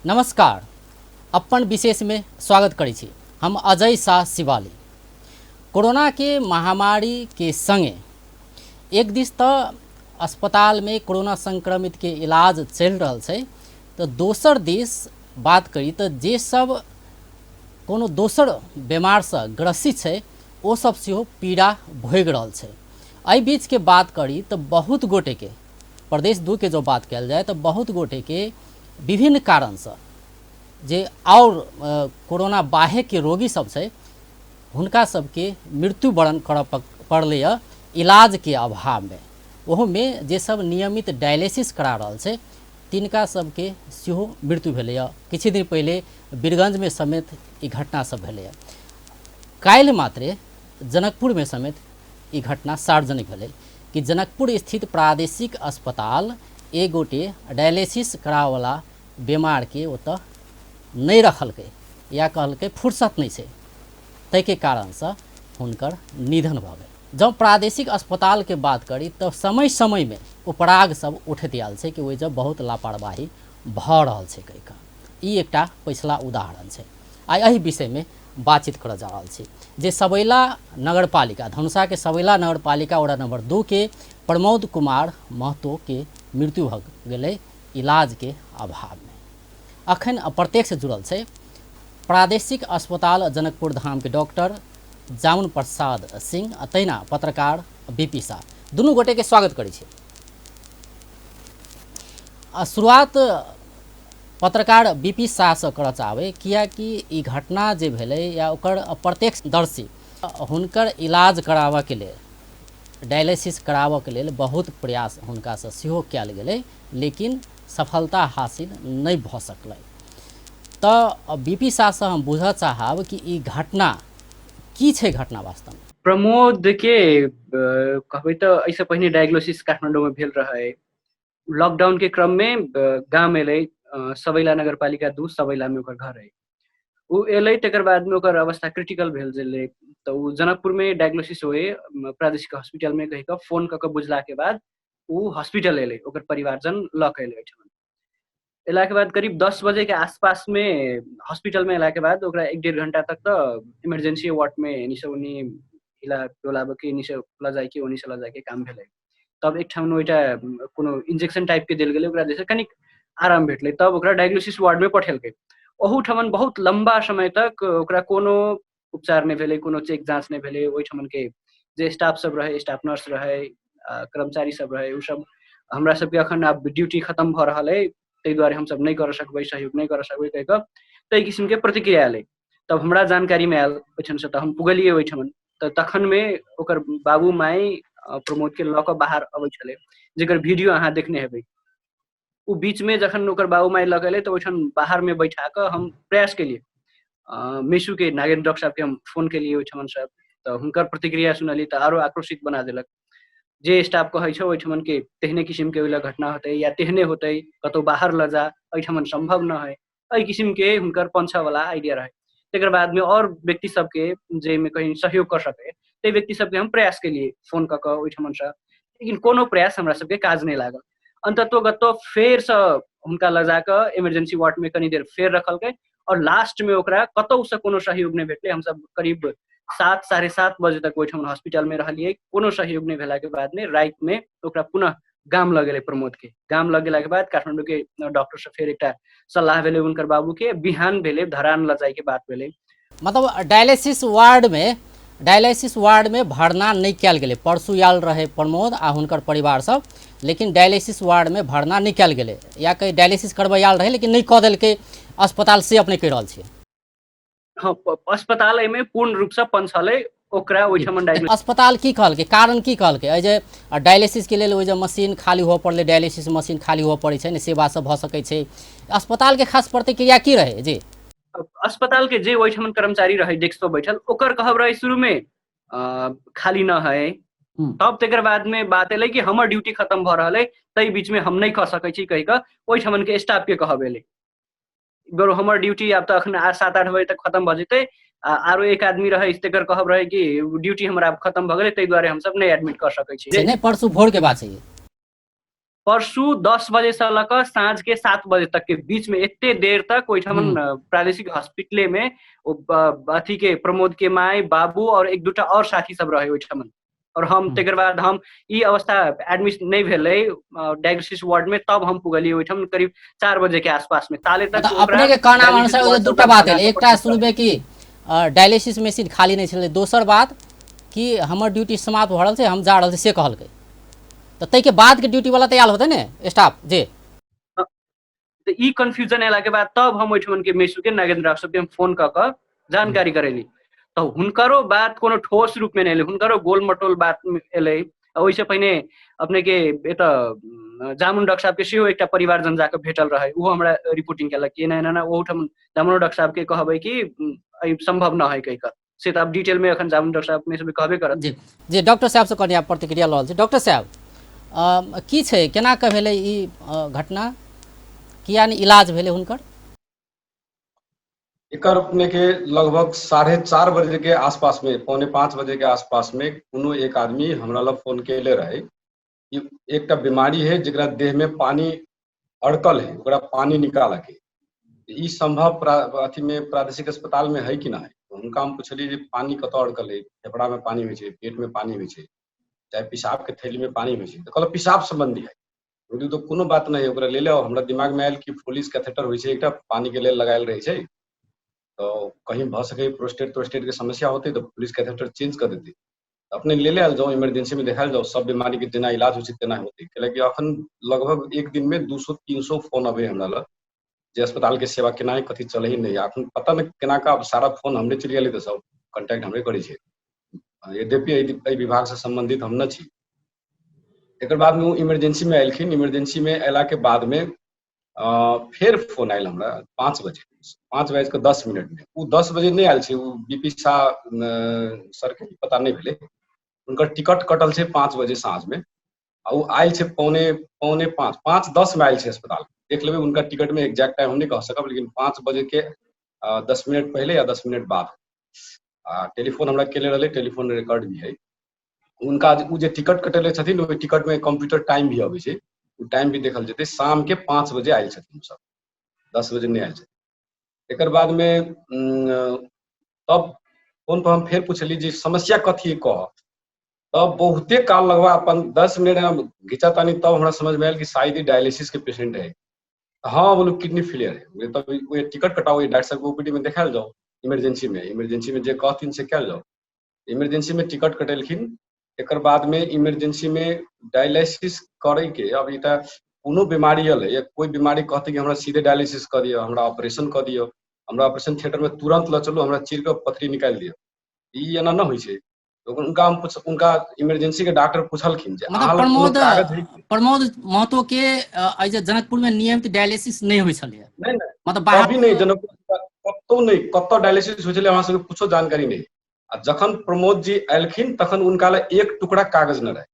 नमस्कार। अपन विशेष में स्वागत करै छी। हम अजय शाह शिवाली। कोरोना के महामारी के संगे एक दिस तो अस्पताल में कोरोना संक्रमित के इलाज चल रहा है, तो दोसर दिस बात करी तो जे सब कोनो दोसर बीमार से ग्रसित है वो सब सेहो पीड़ा भोग रहा है। एहि बीच के बात करी तो बहुत गोटे के प्रदेश 2 के जो बात कल जाए तो बहुत गोटे के विभिन्न कारण से जे और कोरोना बाहे के रोगी सब से हुनका सबके मृत्यु वरण कर पड़ले इलाज के अभाव में। वह में जे सब नियमित डायलिसिस करा रहा है तिनका सबके सेहो मृत्यु भेलै। किछ दिन पहले बीरगंज में समेत ई घटना सब भेलै। काल्हि मात्रे जनकपुर में समेत ई घटना सार्वजनिक भेलै कि जनकपुर स्थित प्रादेशिक अस्पताल एक गोटे डायलिसिस करावला बीमार के ओतऽ नहीं रखलकै या कहलकै फुर्सत नहीं है, तै के कारण से हुनकर निधन भ गए। जब प्रादेशिक अस्पताल के बात करी तो समय समय में उपराग सब उठैत आयल छै कि ओहि बहुत लापरवाही भ रहल छै कहि कऽ। ई एकटा पिछला उदाहरण छै। आइ एहि विषय में बातचीत करऽ जा रहल छी जे सबैला नगरपालिका धनुषा के सबैला नगरपालिका वार्ड नंबर 2 के प्रमोद कुमार महतो के मृत्यु भ गेलै इलाज के अभाव में। अखन अप्रत्यक्ष जुड़ल छै प्रादेशिक अस्पताल जनकपुर धाम के डॉक्टर जामुन प्रसाद सिंह तहिना पत्रकार बीपी शाह। दुनू गोटे के स्वागत करै छी। शुरुआत पत्रकार बीपी शाह से करऽ चाहबै कियाकि ई घटना जे भेलै या ओकर प्रत्यक्षदर्शी हुनकर इलाज कराबऽ के लेल डायलिसिस कराबऽ के लेल बहुत प्रयास हुनका से सेहो कयल गेलै, लेकिन सफलता हासिल नहीं भ सकलै। तो बीपी शाह से हम बुझऽ चाहब कि ई घटना की छै घटना वास्तव में। प्रमोद के कहबै तो ऐसे पहिने डायग्नोसिस काठमाडौँ में भेल रहे। लॉकडाउन के क्रम में गाँव में एलै सबैला नगरपालिका 2 सबैला में ओकर घर है। उ एलै तकर बाद में ओकर अवस्था क्रिटिकल भेल जेलै तो उ जनकपुर में डायग्नोसिस होए प्रादेशिक हॉस्पिटल में कहि कऽ फोन कऽ बुझला के बाद उ हॉस्पिटल एलै, ओकर परिवारजन लऽ के एलै ओइठमा। एला के बाद करीब 10 बजे के आसपास में हॉस्पिटल में एला के बाद ओकरा 1-1.5 घंटा तक तो इमरजेंसी वार्ड में एनी से ओनी हिला डोलाबे के एनी से ल जाय के ओनी से ल जाय के काम भेलै। तब एक ठाम ओइटा कोनो इंजेक्शन टाइप के देल गेलै, ओकरा जैसे कनिक आराम भेटलै तब ओकरा डायग्नोसिस वार्ड में पठेलकै। ओहू ठमन बहुत लंबा समय तक ओकरा कोनो उपचार नहीं भेलै, कोनो चेक जांच नहीं भेलै। ओहि ठमन के जे स्टाफ सब रहे, स्टाफ नर्स रहे, कर्मचारी सब रहे, उ सब हमरा सबके अखन आब ड्यूटी खत्म भ रहल है ताहि दुआरे हम सब नहीं कर सकबै, सहयोग नहीं कर सकबै कहि कऽ ताहि किस्म के प्रतिक्रिया एलै। तब हमरा जानकारी में आयल ओइठन से तो हम पुगलियै ओइठमन। तो तखन में ओकर बाबू माई प्रमोद के लऽ कऽ बाहर अबै छलै, जेकर वीडियो अहाँ देखने हेबै। उ बीच में जखन ओकर बाबू माई लऽ गेलै तो ओइठन बाहर में बैठा कऽ हम प्रयास केलियै। मेसू के नागेंद्र डॉक्टर साहब के हम फोन केलियै ओइठमन से, तो हुनकर प्रतिक्रिया सुनलियै तो आरो आक्रोशित बना देलक। जे स्टाफ कहै छै ओइठमन के तेहने किस्म के ओइला घटना होतै या तेहने होतै, कतौ बाहर ल जा, एहिठमन संभव न है, एहि किस्म के हुनकर पंछा वाला आइडिया रहे। तकर बाद में और व्यक्ति सबके जे में कहीं सहयोग कर सके ते व्यक्ति सबके हम प्रयास केलिए फोन कऽ कऽ ओइठमन से, लेकिन कोनो प्रयास हमरा सबके काज नहीं लागल। अंततोगत्तो फेर से हुनका ल जा कऽ इमरजेंसी वार्ड में कनी देर फेर रखलकै और लास्ट में ओकरा कतौ से कोनो सहयोग नहीं भेटलै। हम सब करीब 7 साढ़े 7 बजे तक ओइठमन हॉस्पिटल में रहलियै, कोनो सहयोग नहीं भेला के बाद में रात में ओकरा पुनः गाम लऽ गेलै प्रमोद के। गाम लऽ गेला के बाद काठमांडू के डॉक्टर से फेर एकटा सलाह भेलै उनकर बाबू के, बिहान भेलै धरान ल जाय के बात भेलै। मतलब डायलिसिस वार्ड में भरना नहीं कयल गेलै। परसू आयल रहे प्रमोद आ हुनकर परिवार सब, लेकिन डायलिसिस वार्ड में भरना नहीं कयल गेलै या कहीं डायलिसिस करबै आयल रहे लेकिन नहीं कऽ देलकै अस्पताल से अपने कहि रहल छियै। हाँ, अस्पताल में पूर्ण रूप से पंचले ओकरा ओइठमन डायग्नोसिस। अस्पताल की कहलकै, कारण की कहलकै? एहि जे डायलिसिस के लेल ओहि जे मशीन खाली हुअ पड़लै, डायलिसिस मशीन खाली हुअ पड़ै छै ने, सेवा सब भऽ सकै छै। अस्पताल के खास प्रतिक्रिया की रहे जी? अस्पताल के जे ओइठमन कर्मचारी रहे डेस्क पर बैठल ओकर कहब रहे शुरू में खाली न है। तब तकर बाद में बात एलै कि हमर ड्यूटी खत्म भ रहल है, तई बीच में हम नहीं कह सकै छी कहि कऽ ओइठमन के स्टाफ के कहब एलै। बरो हमर ड्यूटी आब तक 7-8 बजे तक खत्म भ जेतै, आरो एक आदमी रहे तेकर कहब रहे कि ड्यूटी हमरा खत्म भ गेलै ताहि दुआरे हम सब नहीं एडमिट कर सकै छी। नहीं परसू भोर के बात है ये। परसू 10 बजे से लक साँझ के 7 बजे तक के बीच में एते देर तक ओइठमन प्रादेशिक हॉस्पिटल में अथी के प्रमोद के माई बाबू और एक दूटा और साथी सब रहे ओइठमन। और हम तेकर बाद हम ई अवस्था एडमिट नहीं भेले डायग्नोसिस वार्ड में, तब हम पुगली ओइठम करीब 4 बजे के आसपास में। ताले तक मतलब अपने के कहना अनुसार ओ दूटा बात है, एकटा शुरू में कि डायलिसिस मशीन खाली नहीं छले, दोसर बात कि हमर ड्यूटी समाप्त भ रहल छै, हम जा रहल छै से कहलकै। तो तै के बाद के ड्यूटी वाला तैयार होते ने स्टाफ जे तो ई कंफ्यूजन एला के बाद तब हम ओइठमन के मेसू के नागेंद्र डॉक्टर साहब के हम फोन क जानकारी करेली। तो हुनकरो बात कोनो ठोस रूप में नहीं एले, हुनकरो गोल मटोल बात एले। ओइसे पहिने अपने के एता जामुन डॉक्टर साहब के सेहो एकटा परिवारजन जाके भेटल रहे, वो हमरा रिपोर्टिंग केलक कि ना ना ओठम जामुन डॉक्टर साहब के कहबै कि संभव न है कहिका से। तो अब डिटेल में अखन जामुन डॉक्टर साहब में सब कहबे करत। जी जी डॉक्टर साहब से कनिया प्रतिक्रिया लल छै। डॉक्टर साहब की छै, केना के भेलै ई घटना, किया ने इलाज भेलै हुनकर? एकर अपने के लगभग 4:30 बजे के आसपास में, 4:45 बजे के आसपास में कोनो एक आदमी हमरा लग फोन केले रहे कि एकटा बीमारी है जरा देह में पानी अड़कल है, ओकरा पानी निकाल के। ई संभव अथी में प्रादेशिक अस्पताल में है कि ना है? तो उनका हम पूछलिए जे पानी कत अड़कल है, फेफड़ा में पानी होइ छै, पेट में पानी होइ छै, चाहे पेशाब के थैली में पानी होइ छै। तो कहल पेशाब संबंधी है। तो कोनो बात नहीं है, ओकरा ले आओ। हमरा दिमाग में आयल कि फोलिस कैथेटर होइ छै एकटा पानी के लेल लगायल रहे छै, तो कहीं भ सके प्रोस्टेट के समस्या होते तो पुलिस कैथेटर चेंज कर देते। अपने ले आयल जाओ, इमरजेंसी में देखायल जाओ, सब बीमारी के जेना इलाज हो तेना होते। कैलाकि अखन लगभग एक दिन में 200-300 फोन अबे हमरा लग जे अस्पताल के सेवा केना है, कथी चले ही नहीं। अखन पता नहीं केना का, अब सारा फोन हमरे चल गेले तो सब कांटेक्ट हमरे करै छै। यद्यपि एहि विभाग से संबंधित हम न छी। एकर बाद में इमरजेंसी में एलखिन, इमरजेंसी में अयला के बाद में फिर फोन आयल हमरा 5 बजे, 5:10 में। वो 10 बजे नहीं आयल छै, वो बीपी शाह सर के पता नहीं भेले। उनकर टिकट कटल छै 5 बजे साँझ में, वो आयल छै 4:45, 5:10 में आयल छै अस्पताल। देख लेबै उनका टिकट में एग्जैक्ट टाइम हम नहीं कह सकब, लेकिन 5 बजे के 10 मिनट पहले या 10 मिनट बाद टेलीफोन हमरा केले रहे, टेलीफोन रिकॉर्ड भी है। उनका वो जे टिकट कटेले छथिन, वो टिकट में कंप्यूटर टाइम भी अबै छै, वो टाइम भी देखल जेतै। शाम के 5 बजे आयल छथिन सब, 10 बजे नहीं आयल छथिन। एकर बाद में तब फोन पर हम फिर पूछली जी समस्या कथी कह। तब बहुते काल लगवा अपन 10 मिनट घिंचा तानी, तब हमरा समझ में आयल कि शायद ही डायलिसिस के पेशेंट है। हाँ बोलो किडनी फेलियर है, तब वो टिकट कटाओ, डॉक्टर साहब को ओपीडी में देखायल जाओ, इमरजेंसी में जे कहथिन से कयल जाओ। इमरजेंसी में टिकट कटेलखिन। एकर बाद में इमरजेंसी में डायलिसिस करे के, अब इटा कोनो बीमारी है या कोई बीमारी कहते कि हमरा सीधे डायलिसिस कर दियो, हमरा ऑपरेशन कर दियो, हमरा ऑपरेशन थिएटर में तुरंत ल चलो, हमरा चीर के पथरी निकाल दियो, ई एना न होइ छै। तो उनका इमरजेंसी के डॉक्टर पूछलखिन जे मतलब प्रमोद महतो के जे जनकपुर में नियमित डायलिसिस नहीं होइ छले, नहीं मतलब बाहर अभी नहीं, जनकपुर कतौ नहीं, कत डायलिसिस होइ छले हमरा सबके कुछो जानकारी नहीं। आ जखन प्रमोद जी एलखिन तखन उनका ले एक टुकड़ा कागज न रहे,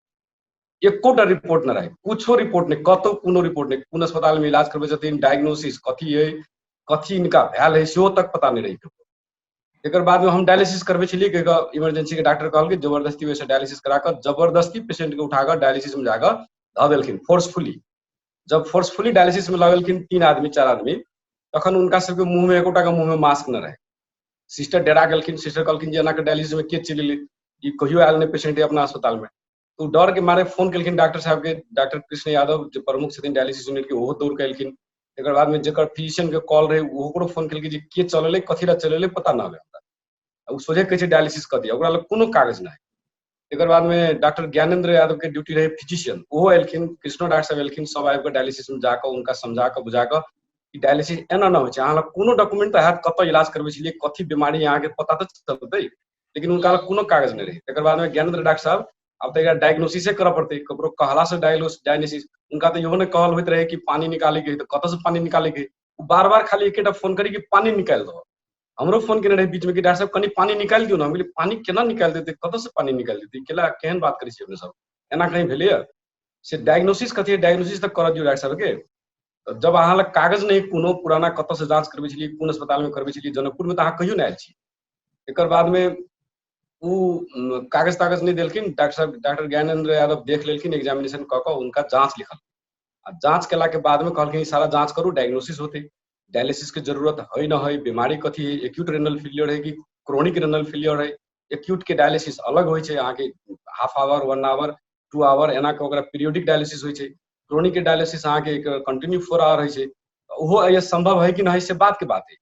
एकोटा रिपोर्ट न रहे, कुछो रिपोर्ट नहीं, कतौ कोनो रिपोर्ट नहीं। कोन अस्पताल में इलाज करबे छथिन, डायग्नोसिस कथी है, कथी इनका भैल है, सेहो तक पता नहीं रही। एक बाद में हम डायलिसिस करबे छलिए, इमरजेंसी के डॉक्टर कहल जबरदस्ती वैसे डायलिसिस कराकर जबरदस्ती पेशेंट के उठाकर डायलिसिस में जाकर ध देलखिन फोर्सफुली। जब फोर्सफुली डायलिसिस में लगलखिन 3 आदमी 4 आदमी, तखन उनका सबके मुंह में एकोटा के मुंह में मास्क न रहे। सिस्टर डेरा गेलखिन, सिस्टर कहलखिन जे एना के डायलिसिस में के चलि एलै, ई कहियो आयल नहीं पेशेंट अपना अस्पताल में। तो डर के मारे फोन केलखिन डॉक्टर साहब के, डॉक्टर कृष्ण यादव जो प्रमुख छथिन डायलिसिस यूनिट के, ओहो दौड़ के एलखिन। एक बाद में जकर फिजिशियन के कॉल रहे, ओकरो फोन केलखिन जे के चलेले, कथी ला चलेले पता ना आवे हमरा। उ सोझे कहै छै डायलिसिस कर दिया, ओकरा लग कोनो कागज ना है। एक बाद में डॉक्टर ज्ञानेंद्र यादव के ड्यूटी रहे फिजिशियन, ओहो एलखिन, कृष्णो डॉक्टर साहब एलखिन, सब आबि के डायलिसिस में जाकर उनका समझा के बुझा के कि डायलिसिस एना ना होइ छै, अहाँ लग कोनो डॉक्यूमेंट तो हैत, कत इलाज करबे छलिए, कथी बीमारी अहाँ के पता तो चलतै, लेकिन उनका लग कोनो कागज नहीं रहे। एक बाद में ज्ञानेंद्र डॉक्टर साहब अब तो डायग्नोसिस करऽ पड़ते, ककरो कहला से डायग्नोसिस, उनका तो इहो नहीं कहल होइत रहे कि पानी निकाले के, तो कत से पानी निकाले के, बार बार खाली एकेटा फोन करी कि पानी निकाल दो। हमरो फोन केने रहे बीच में कि डॉक्टर साहब कनी पानी निकाल दियो ना, हम कहलिए पानी केना निकाल देते, कत से पानी निकाल देते, केला केहन बात करै छी अपने सब, एना कहीं भेलै से डायग्नोसिस कथी है, डायग्नोसिस तक कर दियो डॉक्टर साहब के। जब अहाँ लग कागज नहीं कोनो पुराना, कत से जांच करबे छलिए, कोन अस्पताल में करबे छलिए, जनकपुर में तो अहाँ कहियो नहीं आयल छी। एकर बाद में वो कागज तागज नहीं देलखिन डॉक्टर साहब, डॉक्टर ज्ञानेंद्र यादव देख लेलखिन, एग्जामिनेशन क के उनका जांच लिखल, जांच केला के बाद में कहलखिन सारा जांच करू, डायग्नोसिस होते, डायलिसिस के जरूरत है न है, बीमारी कथी है, एक्यूट रेनल फेलियर है कि क्रोनिक रेनल फेलियर है। एक्यूट के डायलिसिस अलग होइ छै, अहाँके हाफ आवर, 1 आवर, 2 आवर एना के ओकरा पीरियोडिक डायलिसिस होइ छै। क्रोनिक के डायलिसिस अहाँके कंटिन्यू 4 आवर होइ छै। ओहो ये संभव है कि नहीं से बात के बात है।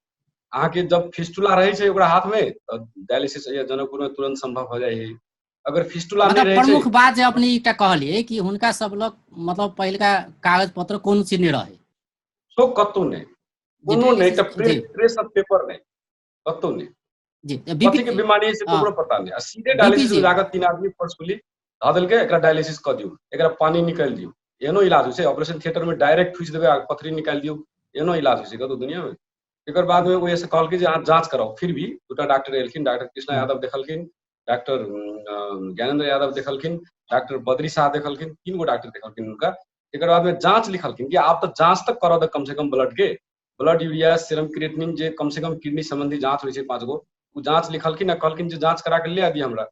अहाँके जब फिस्टुला रहे छै ओकरा हाथ में तो डायलिसिस जनकपुर में तुरंत संभव हो जाए है। अगर फिस्टुला नहीं मतलब रहे छै, प्रमुख बात जे अपने एकटा कहलिए कि हुनका सब लग मतलब पहिलका कागज पत्र कोनो चीज नहीं रहे, तो कतौ नहीं, जी कोनो नहीं, जी ट्रेस ऑफ पेपर नहीं, कतौ नहीं। जी कथी के बीमारी है से ककरो पता नहीं। सीधे बीपी डायलिसिस में जी जाकर 3 आदमी फोर्सफुली धा देलकै, एकरा डायलिसिस क दियौ, एकरा पानी निकाल दियौ, एहनो इलाज होइ छै। ऑपरेशन थिएटर में डायरेक्ट ठुसि देबै, पथरी निकाल दियौ, एहनो इलाज होइ छै कतौ दुनिया में। एकर बाद में ओहे से कहलकै जे अहाँ जांच कराओ। फिर भी दूटा डॉक्टर एलखिन, डॉक्टर कृष्णा यादव देखलखिन, डॉक्टर ज्ञानेंद्र यादव देखलखिन, डॉक्टर बद्री शाह देखलखिन, 3 गो डॉक्टर देखलखिन हुनका। एकर बाद में जांच लिखलखिन कि आप तो जांच तक करा दे कम से कम ब्लड के, ब्लड यूरिया, सीरम क्रिएटिनिन, जे कम से कम किडनी संबंधी जांच होइ छै 5 गो, वो जांच लिखलखिन आ कहलखिन जे जांच करा के ले आदि हमरा।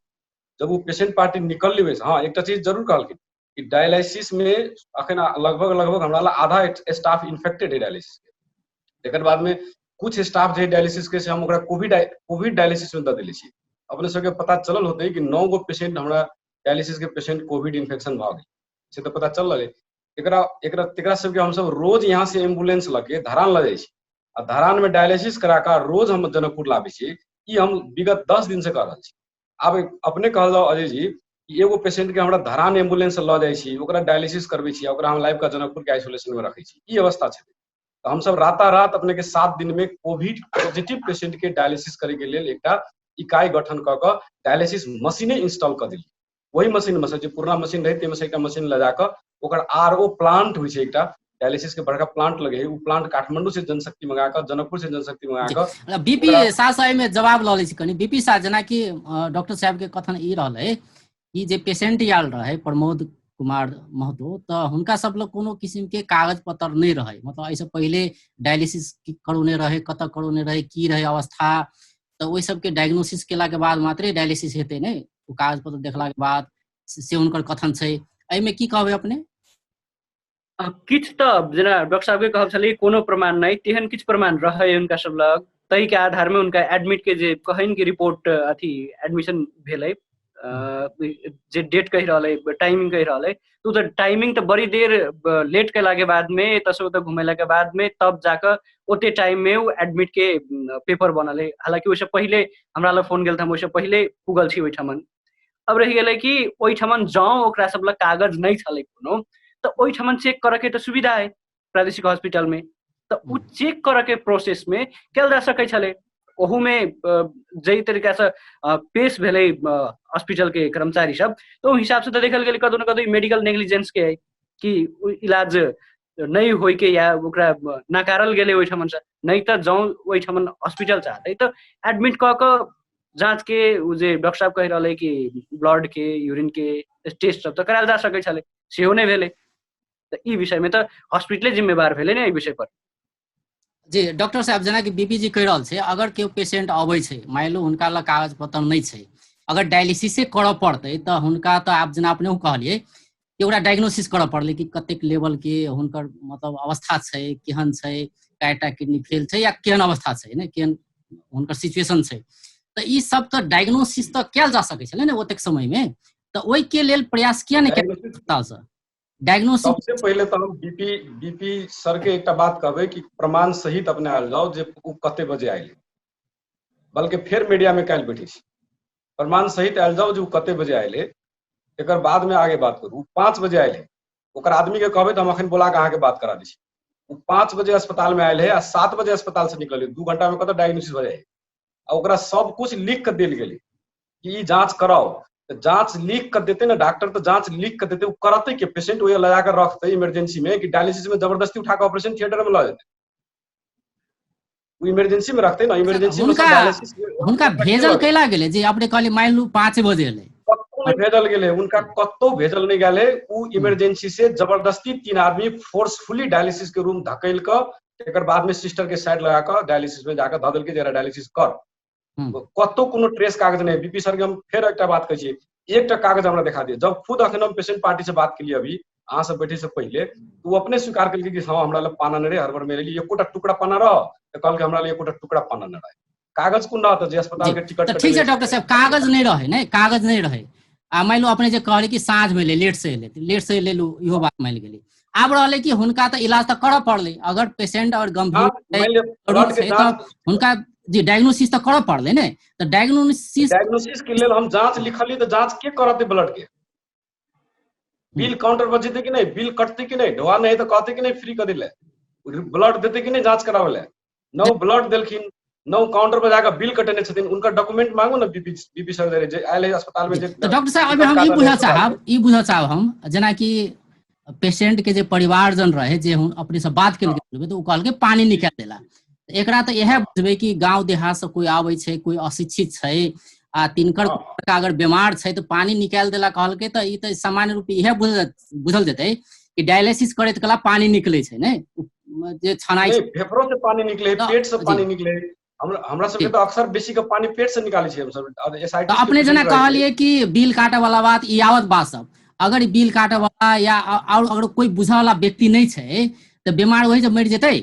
जब वो पेशेंट पार्टी निकल ली, हाँ एक चीज जरूर कहलखिन कि डायलिसिस में अखन लगभग हमरा आधा स्टाफ इन्फेक्टेड है डायलिसिस के। एकर बाद में कुछ स्टाफ जो डायलिसिस के से हम ओकरा कोविड डायलिसिस में दे देले छी। अपने सबके पता चलल होते कि 9 गो पेशेंट हमरा डायलिसिस के पेशेंट कोविड इन्फेक्शन भ गई से तो पता चल रहे। एकरा सबके हम सब रोज यहाँ से एम्बुलेंस लगे धरान ल जाए छी, आ धरान में डायलिसिस करा के रोज हम जनकपुर लाबे छी। ई हम विगत 10 दिन से कर रहल छी। आब अपने कहल जाओ अजय जी कि एगो पेशेंट के हमरा धरान एम्बुलेंस ल जाए छी, ओकरा डायलिसिस करबे छी, ओकरा हम लाइव का जनकपुर के आइसोलेशन में रखे छी, ई अवस्था छै। तो हम सब रातारात अपने के 7 दिन में कोविड पॉजिटिव पेशेंट के डायलिसिस करे के लिए एकटा इकाई गठन क के डायलिसिस मशीने इंस्टॉल कर दिली। वही मशीन में से जो पुराना मशीन रहे में से एक मशीन लगा के ओकर आरओ प्लांट होइ छै, एकटा डायलिसिस के बड़का प्लांट लगे है। वो प्लांट काठमांडू से जनशक्ति मंगा कर, जनकपुर से जनशक्ति मंगा कर बीपी शाह साहब में जवाब ल लै छी कनी। बीपी शाह जेना कि डॉक्टर साहब के कथन ई रहलै कि जे पेशेंट आयल रहे प्रमोद कुमार महतो, तो हुनका सब लग कोनो किस्म के कागज पत्र नहीं रहे, मतलब ऐसे पहले डायलिसिस करौने रहे, कत करौने रहे, की रहे अवस्था, तो वही सबके डायग्नोसिस केला के बाद मात्रे डायलिसिस हेतै ने, वो कागज पत्र देखला के बाद से हुनकर कथन छै। एहिमे की कहबै अपने? किछ त जेना डॉक्टर साहब के कहब छलै कोनो प्रमाण नहीं, तेहन किछ प्रमाण रहे उनका सब लग, तई के आधार में उनका एडमिट के जे कहन की रिपोर्ट अथी एडमिशन भेलै, जे डेट कहि रहलै, टाइमिंग कहि रहलै, तो टाइमिंग तो बड़ी देर लेट कैला के बाद में, तसो तो घुमेला के बाद में तब जाकर ओते टाइम में वो एडमिट के पेपर बनल है। हालांकि ओइसे पहले हमरा लग फोन गेल था, ओइसे पहले पुगल छी ओइठमन। अब रह गेलै कि ओइठमन जाऊँ ओकरा सब लग कागज नहीं छलै कोनो, तो ओइठमन चेक करे के तो सुविधा है प्रादेशिक हॉस्पिटल में, तो उ चेक करे के प्रोसेस में कल जा सकै छलै। ओहू में जई तरीका से पेश भेलै हॉस्पिटल के कर्मचारी सब, तो हिसाब से तो देखल गेलै कतौ न कतौ मेडिकल नेग्लिजेंस के है कि इलाज नहीं होय के या ओकरा नकारल गेलै ओइठमन से। नहीं तो जाऊँ ओइठमन हॉस्पिटल चाहते तो एडमिट क के जांच के जे डॉक्टर साहब कहि रहलै कि ब्लड के, यूरिन के टेस्ट सब तो करायल जा सकै छलै, सेहो नहीं भेलै। तो ई विषय में तो हॉस्पिटले जिम्मेवार भेलै ने ई विषय पर। जी डॉक्टर साहब, जेना कि बीपी जी कहि रहल छै, अगर केओ पेशेंट अबै छै, मान लो हुनका लग कागज पत्र नहीं छै, अगर डायलिसिसे करऽ पड़तै तो हुनका तो आप जेना अपने कहलिए कि ओकरा डायग्नोसिस करऽ पड़लै कि कतेक लेवल के हुनकर मतलब अवस्था छै, केहन छै, कएटा किडनी फेल छै या केहन अवस्था छै ने, केहन हुनकर सिचुएशन छै, तो ई सब तो डायग्नोसिस तो कयल जा सकै छलै ने ओतेक समय में, तो ओहि के लेल प्रयास किया नहीं कयल? डायग्नोसिस सबसे पहले तो हम बीपी सर के एक बात कहबे कि प्रमाण सहित अपने आयल जाओ जे उ कते बजे आयल, बल्कि फिर मीडिया में काल बैठी प्रमाण सहित आयल जाओ जो कते बजे आयल है, एक बाद में आगे बात करू। 5 बजे आयल है, ओकर आदमी के कहबे तो हम अखन बोला के अहाँ के बात करा दी। 5 बजे अस्पताल में आयल है आ 7 बजे अस्पताल से निकल 2 घंटा में कत डायग्नोसिस हो जाए, ओकरा सब कुछ लिख के दिल गेलै कि जांच कराओ। तो जांच लिख कर देते ना डॉक्टर, तो जांच लिख कर देते, वो करते कि पेशेंट वो लगा कर रखते इमरजेंसी में कि डायलिसिस में जबरदस्ती उठा कर ऑपरेशन थिएटर में ला देते, वो इमरजेंसी में रखते ना, इमरजेंसी में डायलिसिस हुनका भेजल कैला गेलै जे अपने कहली मान लू 5 बजे एलै, कत्तो नहीं भेजल गेलै, उनका कत्तो भेजल नहीं गेलै। वो इमरजेंसी से जबरदस्ती 3 आदमी फोर्सफुली डायलिसिस के रूम धकेल कर एक बाद में सिस्टर के साइड लगा कर डायलिसिस में जाकर धदल के जरा डायलिसिस कर, कत्तो कोनो ट्रेस कागज नहीं। बीपी सर के हम फिर एक बात कही, एक कागज हमरा दिखा दिए। जब खुद अखन हम पेशेंट पार्टी से बात के लिए अभी अहाँ सब बैठे से पहले वो अपने स्वीकार करके कि हाँ हमरा लग पाना नहीं रहे, हर बार मेरे लिए एकोटा टुकड़ा पाना रह तो कल के हमरा लिए एकोटा टुकड़ा पाना न रहे, कागज को ना तो जे जी अस्पताल के टिकट तो ठीक कटेले है डॉक्टर साहब, कागज नहीं रहे नहीं, कागज नहीं रहे आ मान लो अपने जे कहले कि साँझ में ले लेट से ले लू, इहो बात मान गेली। आब रहले कि हुनका तो इलाज तो करऽ पड़ले, अगर पेशेंट और गंभीर हाँ है, मान लिया जरूरी ब्लड के है तो जांच, हुनका जी डायग्नोसिस तो करऽ पड़ले ने, तो डायग्नोसिस डायग्नोसिस के लिए हम जांच लिखली तो जांच के करते ब्लड के, बिल काउंटर पर जेते कि नहीं, बिल कटते कि नहीं, ढोआ नहीं तो कहते कि नहीं फ्री कर दिले, ब्लड देते कि नहीं जांच करावे ले, नौ ब्लड देलखिन, नौ काउंटर पर जाकर बिल कटेने छथिन, उनका डॉक्यूमेंट मांगो ना बीपी सर जे आयल है अस्पताल में जे। तो डॉक्टर साहब अभी हम ई बुझल चाहब हम जेना कि पेशेंट के जे परिवारजन रहे जे अपने से बात केलकै तो उ कहलकै पानी निकाल देला, एकरा तो यह बुझबे कि गांव देहात से कोई आवे छै, कोई अशिक्षित छै आ तिनकर अगर बीमार छै तो पानी निकाल देला कहलकै, तो ई तो सामान्य रूप यह बुझल जेतै कि डायलिसिस करे कला पानी निकले छै ने, जे छनाई नहीं फेफड़ों से पानी निकले, पेट से पानी निकले, हमरा सबके तो अक्सर बेसी का पानी पेट से निकाले छै हम सब एसआईटी। तो अपने जना कहलिए कि बिल काटे वाला बात ई आवत बात सब, अगर बिल काटे वाला या और अगर कोई बुझे वाला व्यक्ति नहीं छै तो बीमार वही से मर जेतै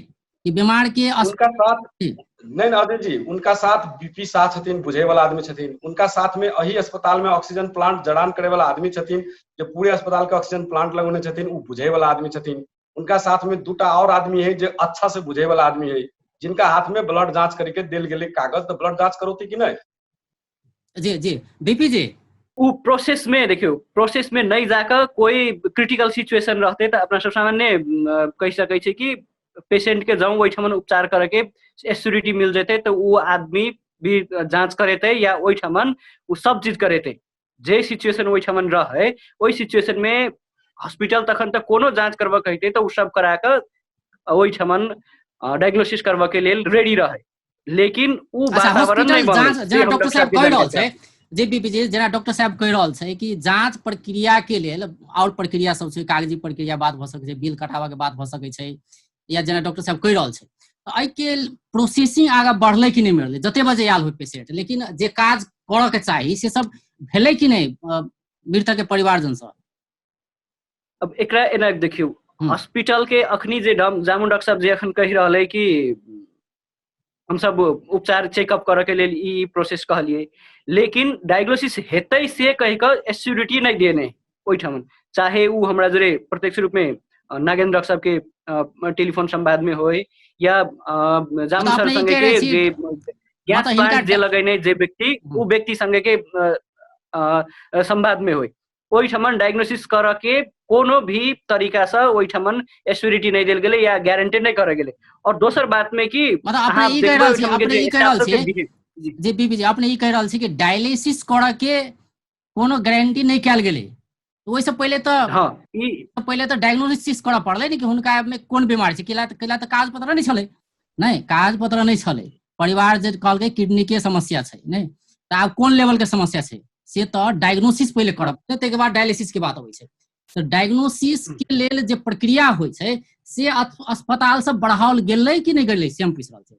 कि बीमार के उनका साथ नहीं अजय जी, उनका साथ बीपी साथ छथिन, बुझे वाला आदमी छथिन, उनका साथ में अही अस्पताल में ऑक्सीजन प्लांट जड़ान करे वाला आदमी छथिन, जो पूरे अस्पताल के ऑक्सीजन प्लांट लगौने छथिन, वो बुझे वाला आदमी छथिन, उनका साथ में दूटा और आदमी है जो अच्छा से बुझे वाला आदमी है, जिनका हाथ में ब्लड जांच करके दिल गेले कागज, तो ब्लड जांच करोती कि नहीं? जी जी बीपी जी उ प्रोसेस में देखियो, प्रोसेस में नहीं जाकर कोई क्रिटिकल सिचुएशन रहते तो अपना सब सामान्य कह सकै छै कि पेशेंट के जाऊँ वही ठमन उपचार करके एस्योरिटी मिल जेते, तो वो आदमी भी जांच करेते या वही ठमन वो सब चीज करेते, जे सिचुएशन वही ठमन रहे वही सिचुएशन में हॉस्पिटल तखन तक कोनो जांच करवा कहते तो वो सब करा कर वही ठमन डायग्नोसिस करवा के लिए रेडी रहे, लेकिन वो वातावरण नहीं बनल। जेना डॉक्टर साहब कह रहल छै जे बीपी जी, जेना डॉक्टर साहब कह रहल छै कि जांच प्रक्रिया के लेल और प्रक्रिया सब छै, कागजी प्रक्रिया बात भ सकै छै, बिल कटावा के बात भ सकै छै, या जेना डॉक्टर साहब कह रहल छै तो एहि के प्रोसेसिंग आगा बढ़ले कि नहीं बढ़ले, जते बजे आयल हो पेशेंट, लेकिन जे काज करऽ के चाही से सब भेलै कि नहीं मृतक के परिवारजन से? अब एकरा एना देखियो, हॉस्पिटल के अखनी जे जामुन डॉक्टर साहब जे अखन कह रहले कि हम सब उपचार चेकअप करे के लिए ई प्रोसेस कहलिए, लेकिन डायग्नोसिस हेतै से कह के एस्योरिटी नहीं देने ओई ठमन, चाहे वो हमरा जरे प्रत्यक्ष रूप में नागेंद्र डॉक्टर साहब के टेलीफोन संवाद में होय या जामुन सर संगे के जे गैस प्लांट जे लगैने जे व्यक्ति वो व्यक्ति संगे के संवाद में होय, ओई ठमन डायग्नोसिस कर के कोनो भी तरीका से ओई ठमन एश्योरिटी नहीं देल गेले या गारंटी नहीं करे गेले। और दोसर बात में कि मतलब अपने ई कह रहल छी, अपने ई कह रहल छी जे बीबी जी अपने ई कह रहल छी कि डायलिसिस करे के कोनो गारंटी नहीं कैल गेले, तो ओइ से पहले तो हां ई पहले तो डायग्नोसिस करऽ पड़लै कि हुनका में कोन बीमारी छै, केला तो कागज पत्र नहीं छलै, नहीं कागज पत्र नहीं छलै, परिवार जे कहलकै किडनी के समस्या छै नहीं, तो आब कोन लेवल के समस्या छै से तो डायग्नोसिस पहले करऽ पड़तै, तै के बाद डायलिसिस के बात होय छै। तो डायग्नोसिस के लेल जे प्रक्रिया होय छै से अस्पताल से बढ़ाओल गेलै कि नहीं गेलै से हम पूछ रहल छी।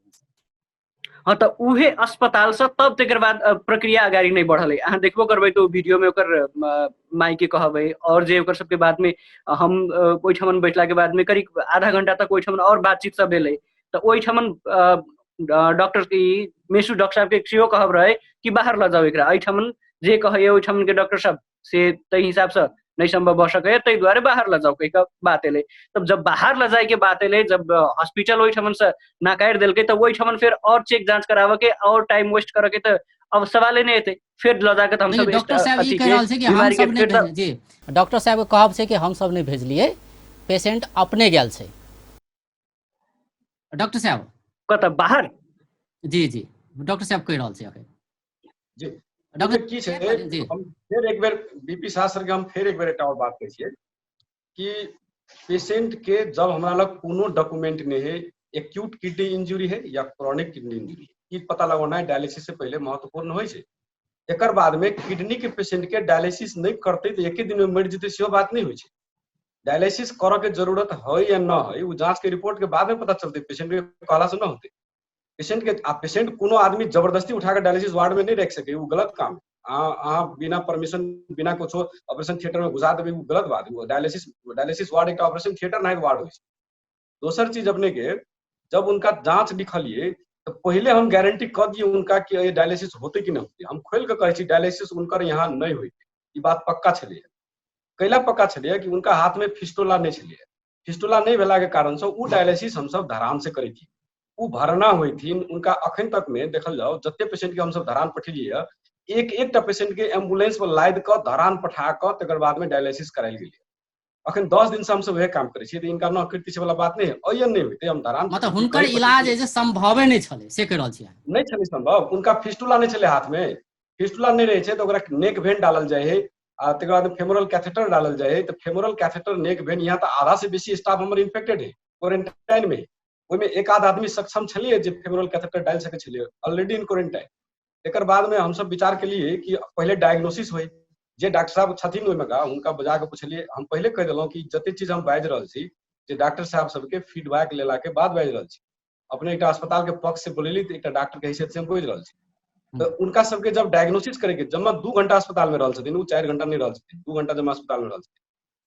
हाँ तो उहे अस्पताल से तब तकर बाद प्रक्रिया अगाड़ी नहीं बढ़ल है, अहाँ देखबो करबै तो वीडियो में ओकर माई के कहबै और जे ओकर सबके बाद में हम ओइ ठमन बैठला के बाद में करीब आधा घंटा तक ओइ ठमन और बातचीत सब भेलै, तो ओइ ठमन डॉक्टर की मेसू डॉक्टर साहब के सेहो कहब रहे कि बाहर ल जाओ एकरा, एहि ठमन जे कहै ओइ ठमन के डॉक्टर साहब से तै हिसाब से नहीं संभव भ सके, तै द्वारे बाहर ल जाओ कह बात एले। तब जब बाहर ल जाए के बात एले, जब हॉस्पिटल ओइ ठमन से नाकायर देलकै, तो ओइ ठमन फिर और चेक जांच करावे के और टाइम वेस्ट करे के तो अब सवाल नहीं एते, फिर ल जाके हम सब डॉक्टर साहब ई कह रहल छै कि हम सब ने भेज जी डॉक्टर साहब के कहब छै कि हम सब ने भेजलिए, पेशेंट अपने गेल छै डॉक्टर साहब कत बाहर। जी जी डॉक्टर साहब कह रहल छै अखन जी डॉक्टर की छै, हम फिर एक बेर बीपी शास्त्र के हम फिर एक बेर एकटा और बात कहै छियै कि पेशेंट के जब हमरा लग कोनो डॉक्यूमेंट नहीं है, एक्यूट किडनी इंजरी है या क्रॉनिक किडनी इंजरी है, ई पता लगाना है डायलिसिस से पहले महत्वपूर्ण होय छै। एकर बाद में किडनी के पेशेंट के डायलिसिस नहीं करते तो एक ही दिन में मर जेते सेहो बात नहीं होय छै। डायलिसिस करऽ के जरूरत है या न है वो जांच के रिपोर्ट के बाद में पता चलते, पेशेंट के कहला से न होते। पेशेंट के पेशेंट कोनो आदमी जबरदस्ती उठाकर डायलिसिस वार्ड में नहीं रख सके, वो गलत काम है। अहाँ बिना परमिशन बिना कुछ ऑपरेशन थिएटर में घुसा देबै, गलत बात है। डायलिसिस वार्ड एक ऑपरेशन थिएटर ना वार्ड हो। दोसर चीज अपने के जब उनका जांच लिखलिए तो पहले हम गारंटी कर दिए उनका कि ये डायलिसिस होते कि नहीं होते। हम खोल के कहे डायलिसिस उनकर यहाँ नहीं हुई, ये बात पक्का छलिए। कैला पक्का छलिए कि उनका हाथ में फिस्टुला नहीं छलिए। फिस्टुला नहीं भेला के कारण से वो डायलिसिस हम सब धरान से करी थी, वो भरना हुई थी उनका। अखन तक में देखल जाओ जते पेशेंट के हम सब धरान पठेलिए, एक पेशेंट के एम्बुलेंस पर लाद कर धरान पठा कर तकर बाद में डायलिसिस करायल गेलिए। अखन 10 दिन से हम सब वह काम करे छियै, इनका न कीर्ति से वाला बात नहीं है। अयन नहीं होते हम धरान मतलब हुनकर इलाज जे संभवे नहीं छले से कह रहल छी, नहीं छले संभव। उनका फिस्टुला नहीं छले, हाथ में फिस्टुला नहीं रहे छे तो ओकरा नेक वेन डालल जाए है, आ तकर बाद फेमोरल कैथेटर डालल जाए है। तो फेमोरल कैथेटर नेक वेन यहाँ तो आधा से बेसी स्टाफ हमर इन्फेक्टेड है क्वारंटाइन में। ओइमे एक आध आदमी सक्षम छलिए जे फेमोरल कैथेटर डाल सके छलिए, ऑलरेडी इन क्वारंटाइन। एकर बाद में हम सब विचार के लिए कि पहले डायग्नोसिस होई। जे डॉक्टर साहब छथिन ओइमे का उनका बजा के पूछलिए। हम पहले कह दिलौं कि जते चीज हम बाजि रहल छी जे डॉक्टर साहब सबके फीडबैक लेला के बाद बाजि रहल छी। अपने एक अस्पताल के पक्ष से बोलेली तो एक डॉक्टर के हैसियत से हम बोल रहल छी। तो उनका सबके जब डायग्नोसिस करे के जम्मा 2 घंटा अस्पताल में रहल छथिन, वो 4 घंटा नहीं रहल छथिन, 2 घंटा जम्मा अस्पताल में रहल छथिन।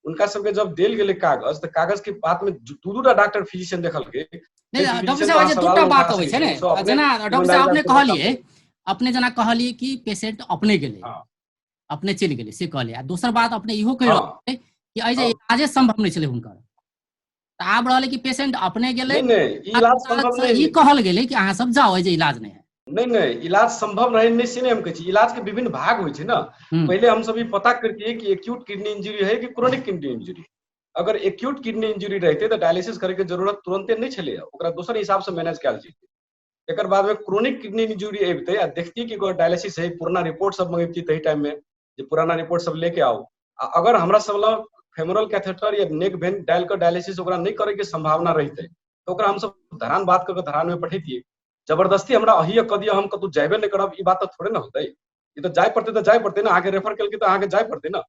उनका सबके जब देल गेले कागज तो कागज के बात में दूटा डॉक्टर फिजिशियन देखल के नहीं डॉक्टर साहब जे दूटा बात होय छै ने, जेना डॉक्टर साहब अपने कहलिए, अपने जना कहलिए कि पेशेंट अपने गेले, अपने चलि गेले से कहलिए। आ दोसर बात अपने इहो कह रहल कि एहि जे इलाजे संभव नहीं छले हुनकर, त आब रहले कि पेशेंट अपने गेले। नहीं इलाज संभव नहीं, ई कहल गेले कि अहाँ सब जाओ जे इलाज नहीं है। नहीं इलाज संभव नहीं से हम कहे छी। इलाज के विभिन्न भाग होय छै ना। पहले हम सब पता करतिए कि एक्यूट किडनी इंजरी है कि क्रोनिक किडनी इंजरी। अगर एक्यूट किडनी इंजरी रहते तो डायलिसिस करे के जरूरत तुरंते नहीं छले, ओकरा दोसर हिसाब से मैनेज कैल जेतै। एकर बाद में क्रोनिक किडनी इंजरी अबते आ देखती कि डायलिसिस है, पुराना रिपोर्ट सब मंगेती तही टाइम में जे पुराना रिपोर्ट सब लेके आओ। अगर हमरा सब ला फेमोरल कैथेटर या नेक वेन डायल कर डायलिसिस ओकरा नहीं करे के संभावना रहते तो ओकरा हम सब धरान बात करके धरान में पठेतिए। जबरदस्ती हमरा अही कह दिया हम कतु जाबे नहीं करब, ई बात तो थोड़े ना होते। ये तो जाय पड़ते ना, आगे रेफर करके तो आगे जाय पड़ते ना।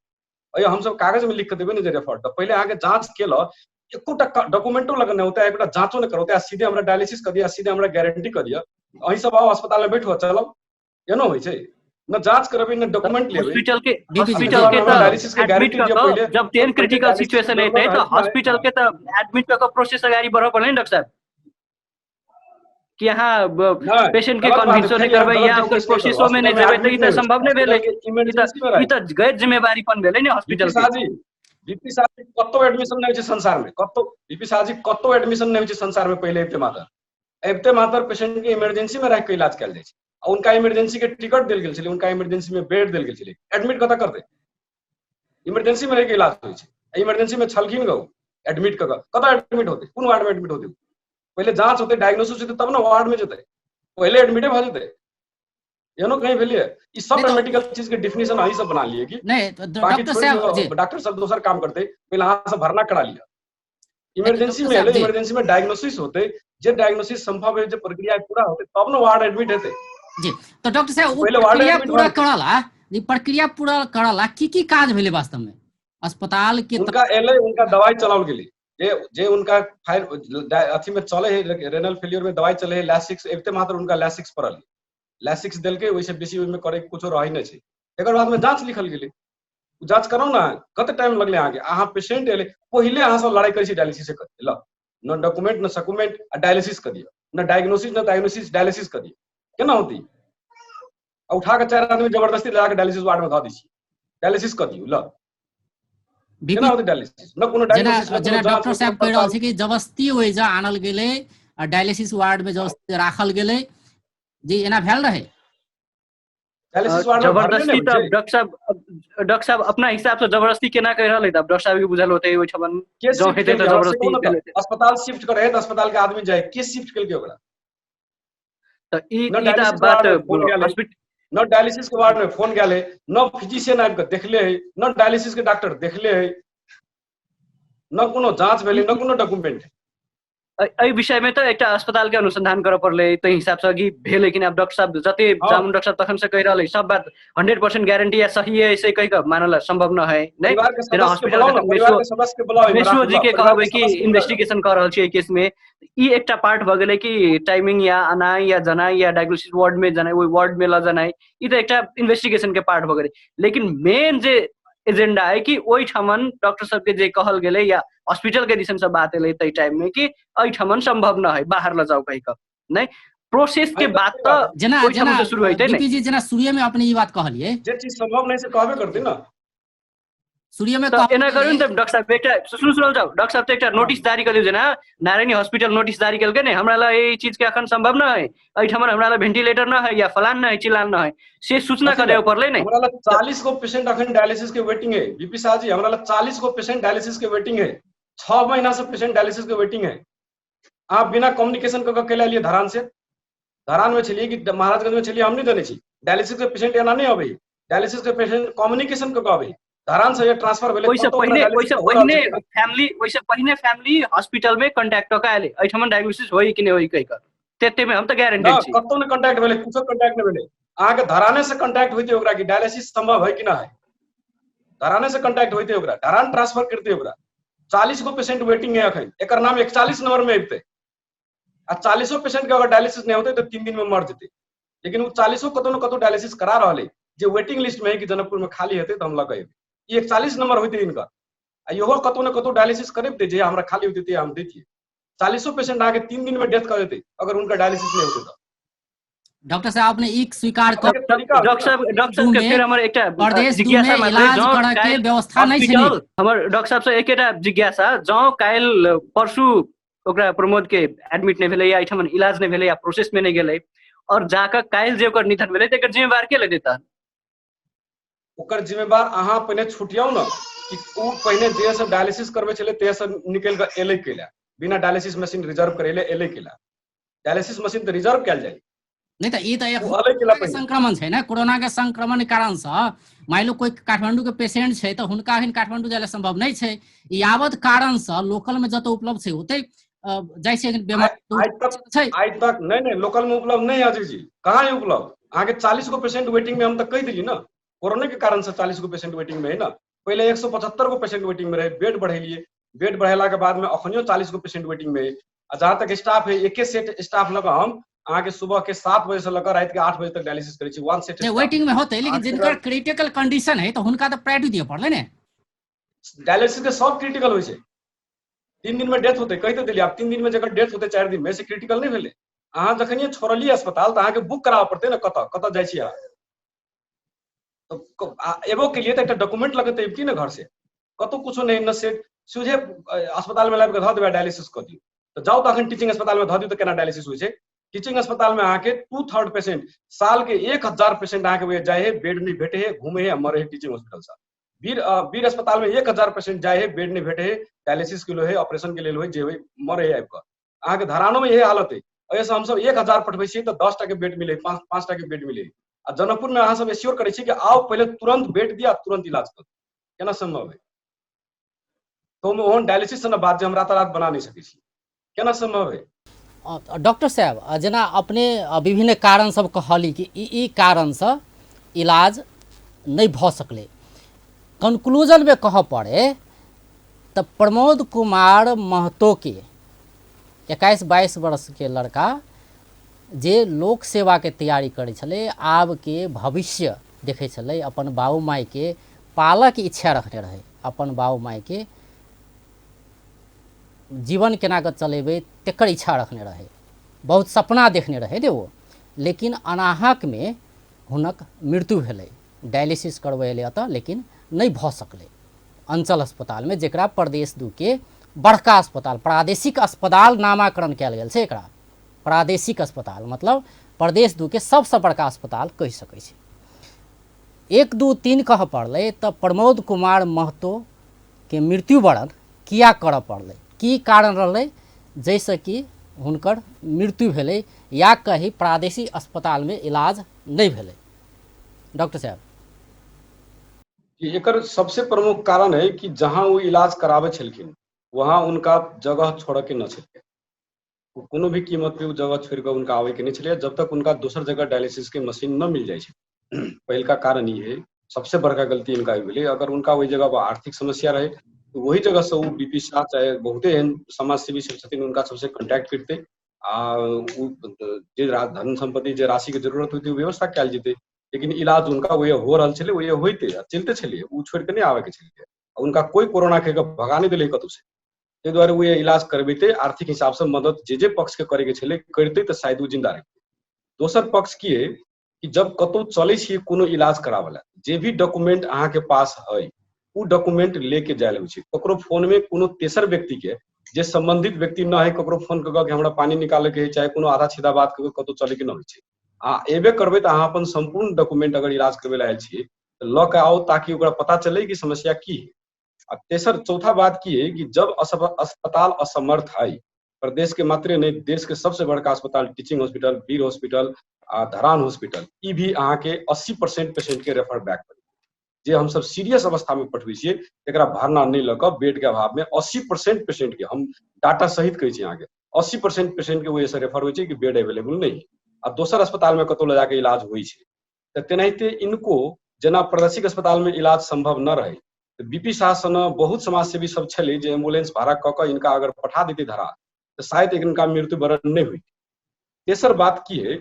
अयो हम सब कागज में लिख के देबे ना जे रेफर, तो पहले आगे जांच केल एकोटा डॉक्यूमेंटो लगन होता है, एकोटा जांचो नहीं करते, सीधे हमरा डायलिसिस कर दिया, सीधे हमरा गारंटी कर दिया अही सब आओ अस्पताल में बैठो चलो, एनो होय छै। न जांच करबे न डॉक्यूमेंट लेबे। हॉस्पिटल के तो डायलिसिस के गारंटी दिया पहले। जब 10 क्रिटिकल सिचुएशन है तो हॉस्पिटल के तो एडमिट का प्रोसेस अगाडि बढ़ पड़े डॉक्टर साहब कि यहाँ पेशेंट के कन्विंसो नहीं करबे या ओकर प्रोसेसो में नहीं जेबे त ई त संभव नहीं भेले। ई त गैर जिम्मेवारीपन भेले नि हॉस्पिटल के। बीपी साजी कत्तो एडमिशन नहीं छै संसार में, कत्तो बीपी साजी कत्तो एडमिशन नहीं छै संसार में। पहले एबते मातर पेशेंट के इमरजेंसी में रख के इलाज कैल जाय छै। उनका इमरजेंसी के टिकट दिल गेल छलै, उनका इमरजेंसी में बेड दिल गेल छलै, एडमिट कतऽ करते? इमरजेंसी में रह के इलाज होय छै। इमरजेंसी में छलखिन गो एडमिट कऽ कतऽ एडमिट होते? कोन वार्ड में एडमिट होते? पहले जांच होते, डायग्नोसिस होते तब ना वार्ड में जेते, पहले एडमिटे भ जेते। एनो कहीं भेलिए ई सब मेडिकल चीज के डेफिनेशन अही सब बना लिए कि नहीं डॉक्टर सब दोसर काम करते, पहले अहाँ सब भरना करा लिया। इमरजेंसी में इमरजेंसी में डायग्नोसिस होते, जे डायग्नोसिस संभव है, जे प्रक्रिया पूरा होते तब ना वार्ड एडमिट हेते जी। तो डॉक्टर साहब प्रक्रिया पूरा करला, ये प्रक्रिया पूरा करला की काज भेले वास्तव में अस्पताल के? उनका एले उनका दवाई चलाओल गेली, जे उनका फायर अथी में चले है, रेनल फेलियर में दवाई चले है, लैसिक्स एबते मात्र उनका लैसिक्स पड़ल, लैसिक्स देल के वैसे बेसी में करे कुछो रही नहीं छै। एकर बाद में जांच लिखल गेली, जांच कराओ ना कते टाइम लगले आगे। अहाँ पेशेंट एले पहले अहाँ सब लड़ाई करे छी डायलिसिस कर ल, न डॉक्यूमेंट न सकुमेंट डायलिसिस कर दिया, न डायग्नोसिस डायलिसिस कर दिया, केना होती? उठा के 4 आदमी जबरदस्ती लगा के डायलिसिस वार्ड में ध दै छी, डायलिसिस कर दियो ल, केना होती डायलिसिस? न कोनो डायलिसिस न कोनो डॉक्टर साहब कह रहल छै कि जबरदस्ती ओइ जा आनल गेले आ डायलिसिस वार्ड में जबरदस्ती राखल गेले जी, एना भेल रहे? डायलिसिस वार्ड में जबरदस्ती त डॉक्टर साहब अपना हिसाब से जबरदस्ती केना कह रहल है त डॉक्टर साहब के बुझल होते ओइ छबन जो हेते त जबरदस्ती अस्पताल शिफ्ट करे त अस्पताल के आदमी जाए के शिफ्ट केल के ओकरा? त ई त बात हॉस्पिटल न डायलिसिस के वार्ड में फोन गेले, न फिजिशियन आबि के देखले है, न डायलिसिस के डॉक्टर देखले है, न कोनो जांच भेले, न कोनो डॉक्यूमेंट। एहि विषय में तो एक अस्पताल के अनुसंधान करे पड़ले ताहि हिसाब से कि भेले कि अब डॉक्टर साहब जते जामुन डॉक्टर साहब तखन से कह रहे सब बात 100% गारंटी या सही है ऐसे कह के मानल संभव न है नहीं परिवार के जेना सदस्य के हॉस्पिटल बुलाओ ना, जखन परिवार के सदस्य के बुलाओ, मेसुओ जी के परिवार कहबै के कि सदस्य के बुलाओ। इन्वेस्टिगेशन कर रहल छियै केस में ई एकटा पार्ट भ गेलै कि टाइमिंग या अनाइ या जनाइ या डायग्नोसिस वार्ड में जनाइ ओहि वार्ड में ल जनाइ ई तो एकटा इन्वेस्टिगेशन के पार्ट भ गेलै लेकिन मेन जे एजेंडा है कि ओहि ठमन डॉक्टर सबके जे कहल गेलै या हॉस्पिटल के दिशन से बात एलै तै टाइम में कि एहि ठमन संभव न है बाहर ल जाओ कहि क नहीं प्रोसेस के बात तो जेना ओहि जेना ठमन से शुरू होइते डीपी नहीं जी जेना शुरुए में अपने ई बात कहलिए जे चीज संभव नहीं से कहबे करते ना शुरुए में तो कहल एना करू गेलै त डॉक्टर साहब एकटा सुनल जाओ डॉक्टर साहब तो एकटा नोटिस जारी कर जेना नारायणी हॉस्पिटल नोटिस जारी कल के ने हमरा ला ये चीज के अखन संभव न है एठमन हमरा ला वेंटिलेटर न है या फलान न है चिलान न है से सूचना करे पड़ले नहीं हमरा ला 40 गो पेशेंट अखन डायलिसिस के वेटिंग है बीपी शाह जी, हमरा ला 40 गो पेशेंट डायलिसिस के वेटिंग है, 6 महीना से पेशेंट डायलिसिस के वेटिंग है। आप बिना कम्युनिकेशन क के लिए धरान से धरान में चलिए कि महाराजगंज में चलिए हम नहीं देने छी डायलिसिस के पेशेंट एना नहीं अबै डायलिसिस के पेशेंट कम्युनिकेशन क के अबै धरान से ये ट्रांसफर भेले ओइसे पहिने फैमिली हॉस्पिटल में कांटेक्ट क आले एठमन डायग्नोसिस होई कि नहीं होई कहि क तेते में हम तो गारंटेड छी कतौ ने कांटेक्ट भेले कुछो कांटेक्ट नहीं भेले अहाँ के धराने से कांटेक्ट होइते ओकरा कि डायलिसिस संभव है कि ना है धराने से कांटेक्ट होइते ओकरा धरान ट्रांसफर करते ओकरा 40 गो पेशेंट वेटिंग है अखन एकर नाम 41 नंबर में अबते आ 40 पेशेंट के अगर डायलिसिस नहीं होते तो 3 दिन में मर जेते लेकिन वो 40 कतौ न कतौ डायलिसिस करा रहा है जो वेटिंग लिस्ट में है कि जनकपुर में खाली हेते तो हम लगे ये 41 नंबर होते इनका इहो कतौ न कतौ डायलिसिस करते जे हमरा खाली होते हम देतिए 40 पेशेंट आके 3 दिन में डेथ कर देते अगर उनका डायलिसिस नहीं होते तो डॉक्टर साहब आपने एक स्वीकार कर डॉक्टर साहब के फिर हमर एकटा प्रदेश जिज्ञासा में इलाज करे के व्यवस्था नहीं छनी हमर डॉक्टर साहब से एकेटा जिज्ञासा जौ काल परसू ओकरा प्रमोद के एडमिट नहीं भेले या एठमन इलाज नहीं भेले या प्रोसेस में नहीं गेले और जाकर काल जे ओकर निधन भेले तेकर जिम्मेवार के ले देता ओकर जिम्मेवार अहाँ पहले छुटियाओ ना कि उ पहले जे सब डायलिसिस करबे चले ते सब निकल के एले केला बिना डायलिसिस मशीन रिजर्व करेले एले केला डायलिसिस मशीन तो रिजर्व कैल जाए नहीं तो ये तो एक संक्रमण है ना कोरोना के संक्रमण के कारण से मान लो कोई काठमांडू के पेशेंट है तो हुनका हिन काठमांडू जाए संभव नहीं है यावत कारण से लोकल में जत उपलब्ध है होते जाय छै बीमारी आज तक नहीं लोकल में उपलब्ध नहीं है अजय जी कहाँ है उपलब्ध आगे 40 गो पेशेंट वेटिंग में हम तक कह दिली ना कोरोना के कारण से 40 गो पेशेंट वेटिंग में है ना पहले 175 गो पेशेंट वेटिंग में रहे बेड बढ़ेलिए बेड बढ़ेला के बाद में अखनियो 40 गो पेशेंट वेटिंग में है जहाँ तक स्टाफ है एक सेट स्टाफ लगा हम आगे सुबह के 7 बजे से लेकर रात के 8 बजे तक डायलिसिस करै छी वन सेट वेटिंग में होते लेकिन जिनका क्रिटिकल कंडीशन है तो हुनका तो प्रायोरिटी दिए पड़ले ने डायलिसिस के सब क्रिटिकल होय छै 3 दिन में डेथ होते कहते दिल्ली आप 3 दिन में जगह डेथ होते 4 दिन में से क्रिटिकल नहीं भेले अहाँ जखनिए छोड़लिए अस्पताल तो अहाँ के बुक कराबे पड़ते ना कत जाय छी अहाँ तो एगो के लिए तो एक डॉक्यूमेंट लगते कि ना घर से कतो कुछ नहीं न से सीधे अस्पताल में लाइव के ध देबे डायलिसिस कर दियो तो जाओ तो अखन टीचिंग अस्पताल में ध दियो तो केना डायलिसिस होय छै टीचिंग अस्पताल में आके 2/3 पेशेंट साल के 1000 पेशेंट आके जाए है बेड नहीं भेटे है घूमे है मरे है टीचिंग हॉस्पिटल से वीर अस्पताल में 1000 पेशेंट जाए है बेड नहीं भेटे है डायलिसिस के लिए है ऑपरेशन के लिए है जे मरे है आबि अहाँ के धरानो में यही हालत है ऐसे हम सब 1000 पठबै छी तो 10 टा के बेड मिले 5 टा के बेड मिले आ जनकपुर में अहाँ सब एश्योर करे छी कि आओ पहले तुरंत बेड दिया तुरंत इलाज कर केना संभव है तो हम ओहन डायलिसिस से बात जे हम रात बना नहीं सकै छी केना संभव है डॉक्टर साहब जेना अपने विभिन्न कारण सब कहली कि ई कारण से इलाज नहीं भ सकले कंक्लूजन में कह पड़े तो प्रमोद कुमार महतो के 21-22 वर्ष के लड़का जे लोक सेवा के तैयारी करे छले आब के भविष्य देखे छले अपन बाबू माई के पालक इच्छा रखने रहे अपन बाबू माई के जीवन केना के चलेबे तेकर इच्छा रखने रहे बहुत सपना देखने रहे दे वो लेकिन अनाहक में हुनक मृत्यु भेलै डायलिसिस करबैले अतः लेकिन नहीं भ सकले अंचल अस्पताल में जेकरा प्रदेश 2 के बड़का अस्पताल प्रादेशिक अस्पताल नामाकरण कयल गेल छै एकरा प्रादेशिक अस्पताल मतलब प्रदेश 2 के सबसे बड़का अस्पताल कह सकै छै 1 2 3 कह पड़ले तो प्रमोद कुमार महतो के मृत्युवरण किया कर पड़ले की कारण रहले जैसे कि हुनकर मृत्यु भेले या कहीं प्रादेशिक अस्पताल में इलाज नहीं भेले डॉक्टर साहब एकर सबसे प्रमुख कारण है कि जहां वो इलाज करावे छलखिन वहां उनका जगह छोड़ के न छलके कोनो भी कीमत पे उ जगह छोड़ के उनका आवे के नहीं छलै, जब तक उनका दोसर जगह डायलिसिस के मशीन न मिल जाए छै। पहिलका कारण ई है, सबसे बड़का गलती इनका भेलै। अगर उनका वही जगह पर आर्थिक समस्या रहे तो वही जगह से वो बीपी शाह चाहे बहुते एहन समाज सेवी सब छथिन उनका सबसे कॉन्टैक्ट करते आ जे धन संपत्ति जे राशि के जरूरत होती व्यवस्था कयल जेतै। लेकिन इलाज उनका वही हो रहल छलै, वही होइते चलते छलै, उ छोड़ के नहीं आवे के छलै। उनका कोई कोरोना के भगा नहीं दिले कतौ से, ताहि दुआरे वो इलाज करबेते आर्थिक हिसाब से मदद जे पक्ष के करे के छलै करते तो शायद वो जिंदा रहते। दोसर पक्ष की है कि जब कतौ चले छियै कोनो इलाज करावला, जे भी डॉक्यूमेंट अहाँ के पास है उ डॉक्यूमेंट लेके जायल होइ छै। ककरो फोन में कोनो तेसर व्यक्ति के जे संबंधित व्यक्ति न है ककरो फोन कऽ के हमरा पानी निकाले के है चाहे कोनो आधा सीधा बात कऽ कतौ चले के न होइ छै। आ एबे करबै तऽ अहाँ अपन संपूर्ण डॉक्यूमेंट अगर इलाज करबै ला आयल छियै तऽ लऽ के आओ, ताकि ओकरा पता चले कि समस्या की है। आ तेसर चौथा बात की है कि जब अस्पताल असमर्थ है, प्रदेश के मात्रे नहीं देश के सबसे बड़का अस्पताल टीचिंग हॉस्पिटल, वीर हॉस्पिटल आ धरान हॉस्पिटल, ई भी अहाँ के 80% पेशेंट के रेफर बैक कर जे हम सब सीरियस अवस्था में पठबै छियै एकरा भरना नहीं लऽ कऽ बेड के अभाव में 80% पेशेंट के हम डाटा सहित कहै छी अहाँ के 80% पेशेंट के वजह से रेफर होइ छै कि बेड अवेलेबल नहीं है आ दोसर अस्पताल में कतौ ले जाके इलाज होइ छै। तऽ तेनाहिते इनको जेना प्रादेशिक अस्पताल में इलाज संभव न रहे, बीपी शाह सन बहुत समाज सेवी सब छलै जे एम्बुलेंस भाड़ा कऽ के इनका अगर पठा देते धरा तो शायद इनका मृत्यु वरण नहीं हुई। तेसर बात की है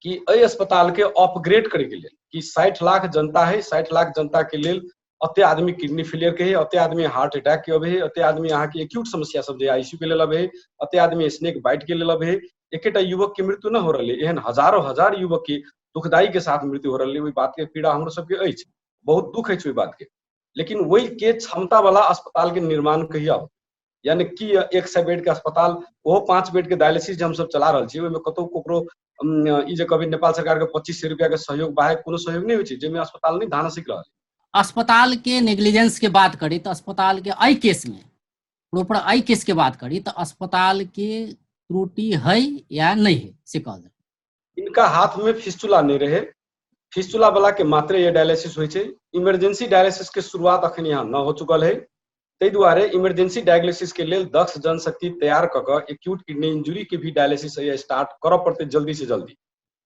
कि एहि अस्पताल के अपग्रेड करे के लेल कि 60 लाख जनता है, 60 लाख जनता के लेल अते आदमी किडनी फेलियर के है, अते आदमी हार्ट अटैक के अबे है, अते आदमी अहाँ के एक्यूट समस्या सब जे आईसीयू के लेल अबे है, अते आदमी स्नेक बाइट के लेल अबे है। एकेटा युवक के मृत्यु न हो रही है, एहन हजारों हजार युवक के दुखदाई के साथ मृत्यु हो रही है। वही बात के पीड़ा हमरो सबके अछि, बहुत दुख है ओहि बात के। लेकिन वही के क्षमता वाला अस्पताल के निर्माण कहिया हो, यानी कि 100 बेड के अस्पताल ओहो 5 बेड के डायलिसिस हम सब चला रहल छी, ओहिमे कतौ ककरो ई जे कभी नेपाल सरकार के 2500 रुपया के सहयोग बाहे कोनो सहयोग नहीं होइ छै, जेमे अस्पताल नहीं धान सीख रहल। अस्पताल के नेग्लिजेंस के बात करी तो अस्पताल के आई केस में प्रॉपर आई केस के बात करी तो अस्पताल के त्रुटि है या नहीं है से कहल जाए। इनका हाथ में फिस्टुला नहीं रहे, फिस्टुला वाला के मात्रे ये डायलिसिस होइ छै। इमरजेंसी डायलिसिस के शुरुआत अखन यहाँ न हो चुकल है, ताहि दुआरे इमरजेंसी डायलिसिस के लेल दक्ष जनशक्ति तैयार कऽ के एक्यूट किडनी इंजुरी के भी डायलिसिस स्टार्ट करऽ पड़ते जल्दी से जल्दी।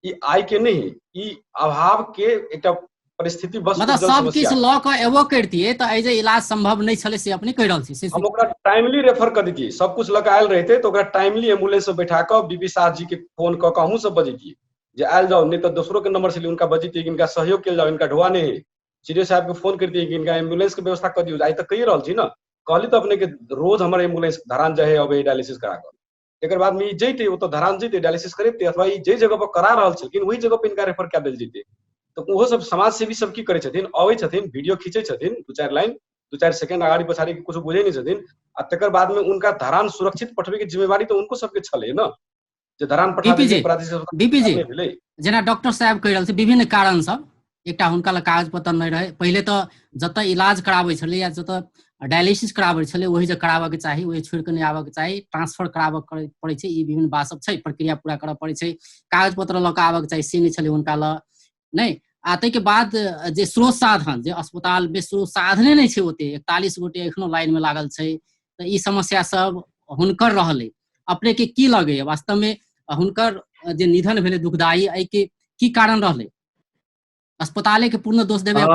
ई आय के नहीं, ई अभाव के एकटा परिस्थिति बस मतलब सब किछ लऽ कऽ एबो करतियै तऽ एहि जे इलाज संभव नहीं छलै से अपने कहि रहल छी से हम ओकरा टाइमली रेफर कर दितियै, सब कुछ लऽ कऽ आयल रहते तो ओकरा टाइमली एम्बुलेंस से बैठा कऽ बीपी शाह जी के फोन कऽ कऽ हमहूँ सब बजैतियै जे आयल जाओ, नहीं तो दोसरों के नंबर से उनका बजैतियै कि इनका सहयोग कयल जाओ, इनका ढुआ नहीं है। सीडीओ साहब के फोन करतियै कि इनका एम्बुलेंस के व्यवस्था कर दियौ। आइ तक कहि रहल छी ना, कहली तो अपने के रोज हमारे एम्बुलेंस धरान जाए अब डायलिसिस करा कर। एक बाद में ई जैते वो तो धरान जैते डायलिसिस करेते, अथवा ई जे जगह पर करा रहल छलखिन वही जगह पे इनका रेफर कऽ देल जैते। तो ओहो सब समाज सेवी सब की करे छथिन, अबै छथिन, वीडियो खींचे छथिन, 2-4 लाइन 2-4 सेकंड आगाड़ी पछाड़ी के कुछ बुझे नहीं छथिन, आ तकर बाद में उनका धरान सुरक्षित पठबे के जिम्मेवारी तो उनको सबके छले ना, जे धरान पठा देलियै प्रादेशिक अस्पताल बीपी जी भेलै। जेना डॉक्टर साहब कहि रहल छै विभिन्न कारण सब, एकटा हुनका लग कागज पत्तर नहीं रहे, पहले तो जतऽ इलाज कराबै छलै या जतऽ डायलिसिस कराबै छलै वही जे कराबऽ के चाही, वही छोड़ि कऽ नहीं आबऽ के चाही, ट्रांसफर कराबऽ पड़ै छै, ई विभिन्न बात सब छै, प्रक्रिया पूरा करऽ पड़ै छै, कागज पत्तर लऽ कऽ आबऽ के चाही से नहीं छलै हुनका लग नहीं। आ ताहिके बाद जे स्रोत साधन, जे अस्पताल में स्रोत साधने नहीं छै ओते, 41 गोटे एखनो लाइन में लागल छै, तऽ ई समस्या सब हुनकर रहलै। अपने के की लगैया वास्तव में हुनकर जे निधन भेलै दुखदायी, एहि के की कारण रहलै? अस्पताले के पूर्ण दोष देबै?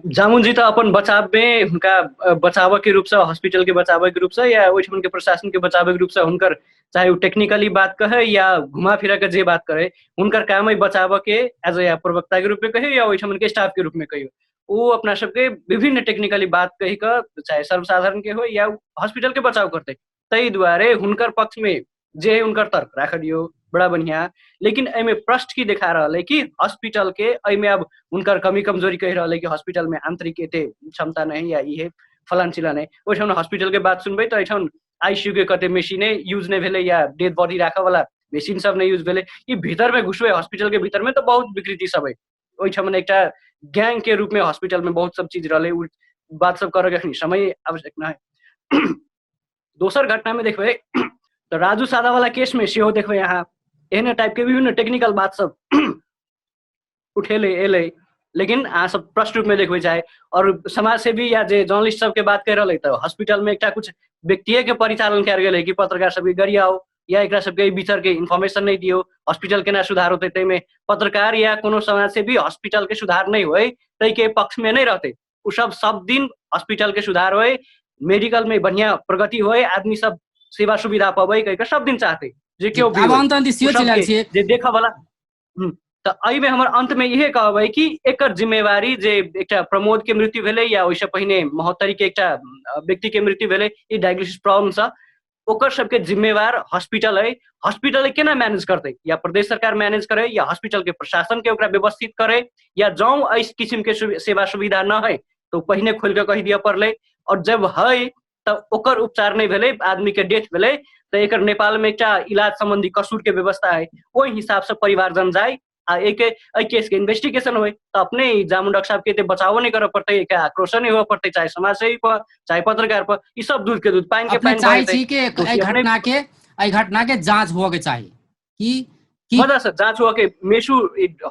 जामुन जी तो अपन बचाव में हुनका बचाव के रूप से, हॉस्पिटल के बचाव के रूप से या ओहिठाम के प्रशासन के बचाव के रूप से, हुनकर चाहे वो टेक्निकली बात कहे या घुमा फिरा के जे बात करे, हुनकर काम है बचाव के एज ए प्रवक्ता के रूप में कहियो या ओहिठाम के स्टाफ के रूप में कहियो, वो अपना सबके विभिन्न टेक्निकली बात कही कर, चाहे सर्वसाधारण के हो या हॉस्पिटल के बचाव करते। ताहि दुआरे हुनकर पक्ष में जे हुनकर तर्क राख दियो बड़ा बढ़िया, लेकिन एमे प्रश्न की देखा रहा है कि हॉस्पिटल के एमे अब उनकर कमी कमजोरी कह रहा है कि हॉस्पिटल में आंतरिक एते क्षमता नहीं या ये फलान चिलान है। ओहिठाम हॉस्पिटल के बात सुनबे तो एठाम आईसीयू के कते मशीने यूज नहीं भेले या डेड बॉडी राखे वाला मशीन सब नहीं यूज भेले। ई भीतर में घुसबे हॉस्पिटल के भीतर में तो बहुत विकृति सब है। ओहिठाम एकटा गैंग के रूप में हॉस्पिटल में बहुत सब चीज रहे, बात सब करे के समय आवश्यक ना है। दोसर घटना में देखबे तो राजू सादा वाला केस में सेहो देखबे यहाँ एहने टाइप के विभिन्न टेक्निकल बात सब उठेले एले, लेकिन अहाँ सब प्रष्ट रूप में देखबै चाहे और समाज सेवी या जे जर्नलिस्ट सबके बात कर रहे तो हॉस्पिटल में एकटा कुछ व्यक्तिये के परिचालन कयल गेल कि पत्रकार सबके गरियाओ या एकरा सबके भीतर के इन्फॉर्मेशन नहीं दियो, हॉस्पिटल केना सुधार होते तै में पत्रकार या कोनो समाज सेवी हॉस्पिटल के सुधार नहीं होय तै के पक्ष में नहीं रहते। उ सब दिन हॉस्पिटल के सुधार होय, मेडिकल में बढ़िया प्रगति होय, आदमी सब सेवा सुविधा पाबै कह के सब दिन चाहते जे केओ भी अब अंत दिसियो चलल छियै जे देखा वाला। तो एहि में हमर अंत में इहे कहबै कि एकर जिम्मेवारी जे एकटा प्रमोद के मृत्यु भेलै या ओइसे पहिने महोत्तरी के एकटा व्यक्ति के मृत्यु भेलै ई डायग्नोसिस प्रॉब्लम से ओकर सबके जिम्मेवार हॉस्पिटल है। हॉस्पिटल केना मैनेज करते, या प्रदेश सरकार मैनेज करे या हॉस्पिटल के प्रशासन के ओकरा व्यवस्थित करे, या जौं इस किस्म के सेवा सुविधा न है तो पहिने खोल के कह दिया पड़ले, और जब है तो ओकर उपचार नहीं भेले, आदमी के डेथ भेले तो एकर नेपाल में एकटा इलाज संबंधी कसूर के व्यवस्था है, ओहि हिसाब से परिवारजन जाए आ एक केस के इन्वेस्टिगेशन हो तो अपने जामुन डॉक्टर साहब के बचाव नहीं करे पड़ते, आक्रोशन नहीं हुआ पड़ते, चाहे समाज सेवी पर चाहे पत्रकार पर, ये सब दूध के दूध पानी के पानी घटना के जांच हो के चाहिए कि मजा से जांच हुआ के मेसू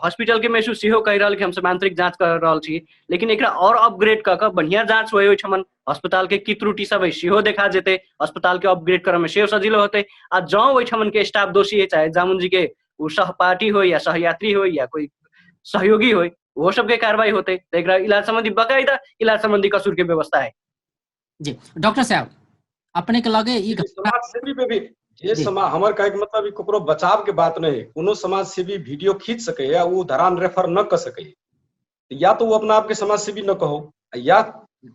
हॉस्पिटल के मेसू सेहो कह रहा कि हम सब आंतरिक जांच कर रहा छी, लेकिन एकरा और अपग्रेड क के बढ़िया जांच होय ओइठमन अस्पताल के की त्रुटि सब है सेहो देखा जेते, अस्पताल के अपग्रेड करे में सेहो सजिलो होते। आ जौं ओइठमन के स्टाफ दोषी है, चाहे जामुन जी के वो सहपाठी हो या सहयात्री हो या कोई सहयोगी हो, वो सबके कार्रवाई होते तो एकरा इलाज संबंधी बकायदा इलाज संबंधी कसूर के व्यवस्था है। जी डॉक्टर साहब अपने के लगे ई समाज सेवी पे भी ये समाज हमर कहे के मतलब ककरो बचाव के बात नहीं, कोनो समाज सेवी वीडियो खींच सके या वो धरान रेफर न कर सके, या तो वो अपना आप के समाज सेवी न कहो या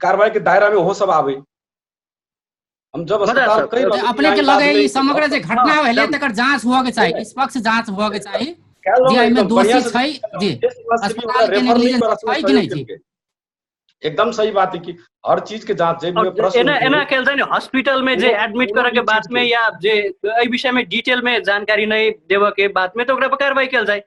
कार्रवाई के दायरा में हो सब आवे। हम जब अस्पताल कई अपने के लगे ई समग्र जे घटना भेले तकर जांच हुआ के चाहिए, निष्पक्ष जांच हुआ के चाहिए जे एमे दोषी छै जी अस्पताल के नेग्लिजेंस छै कि नहीं जी। एकदम सही बात है कि हर चीज के जांच जे में प्रश्न एना केल जाय हॉस्पिटल में जे एडमिट करे के बात में या जे एहि विषय में डिटेल में जानकारी नहीं देव के बात में तो ओकरा पर कार्रवाई केल जाय।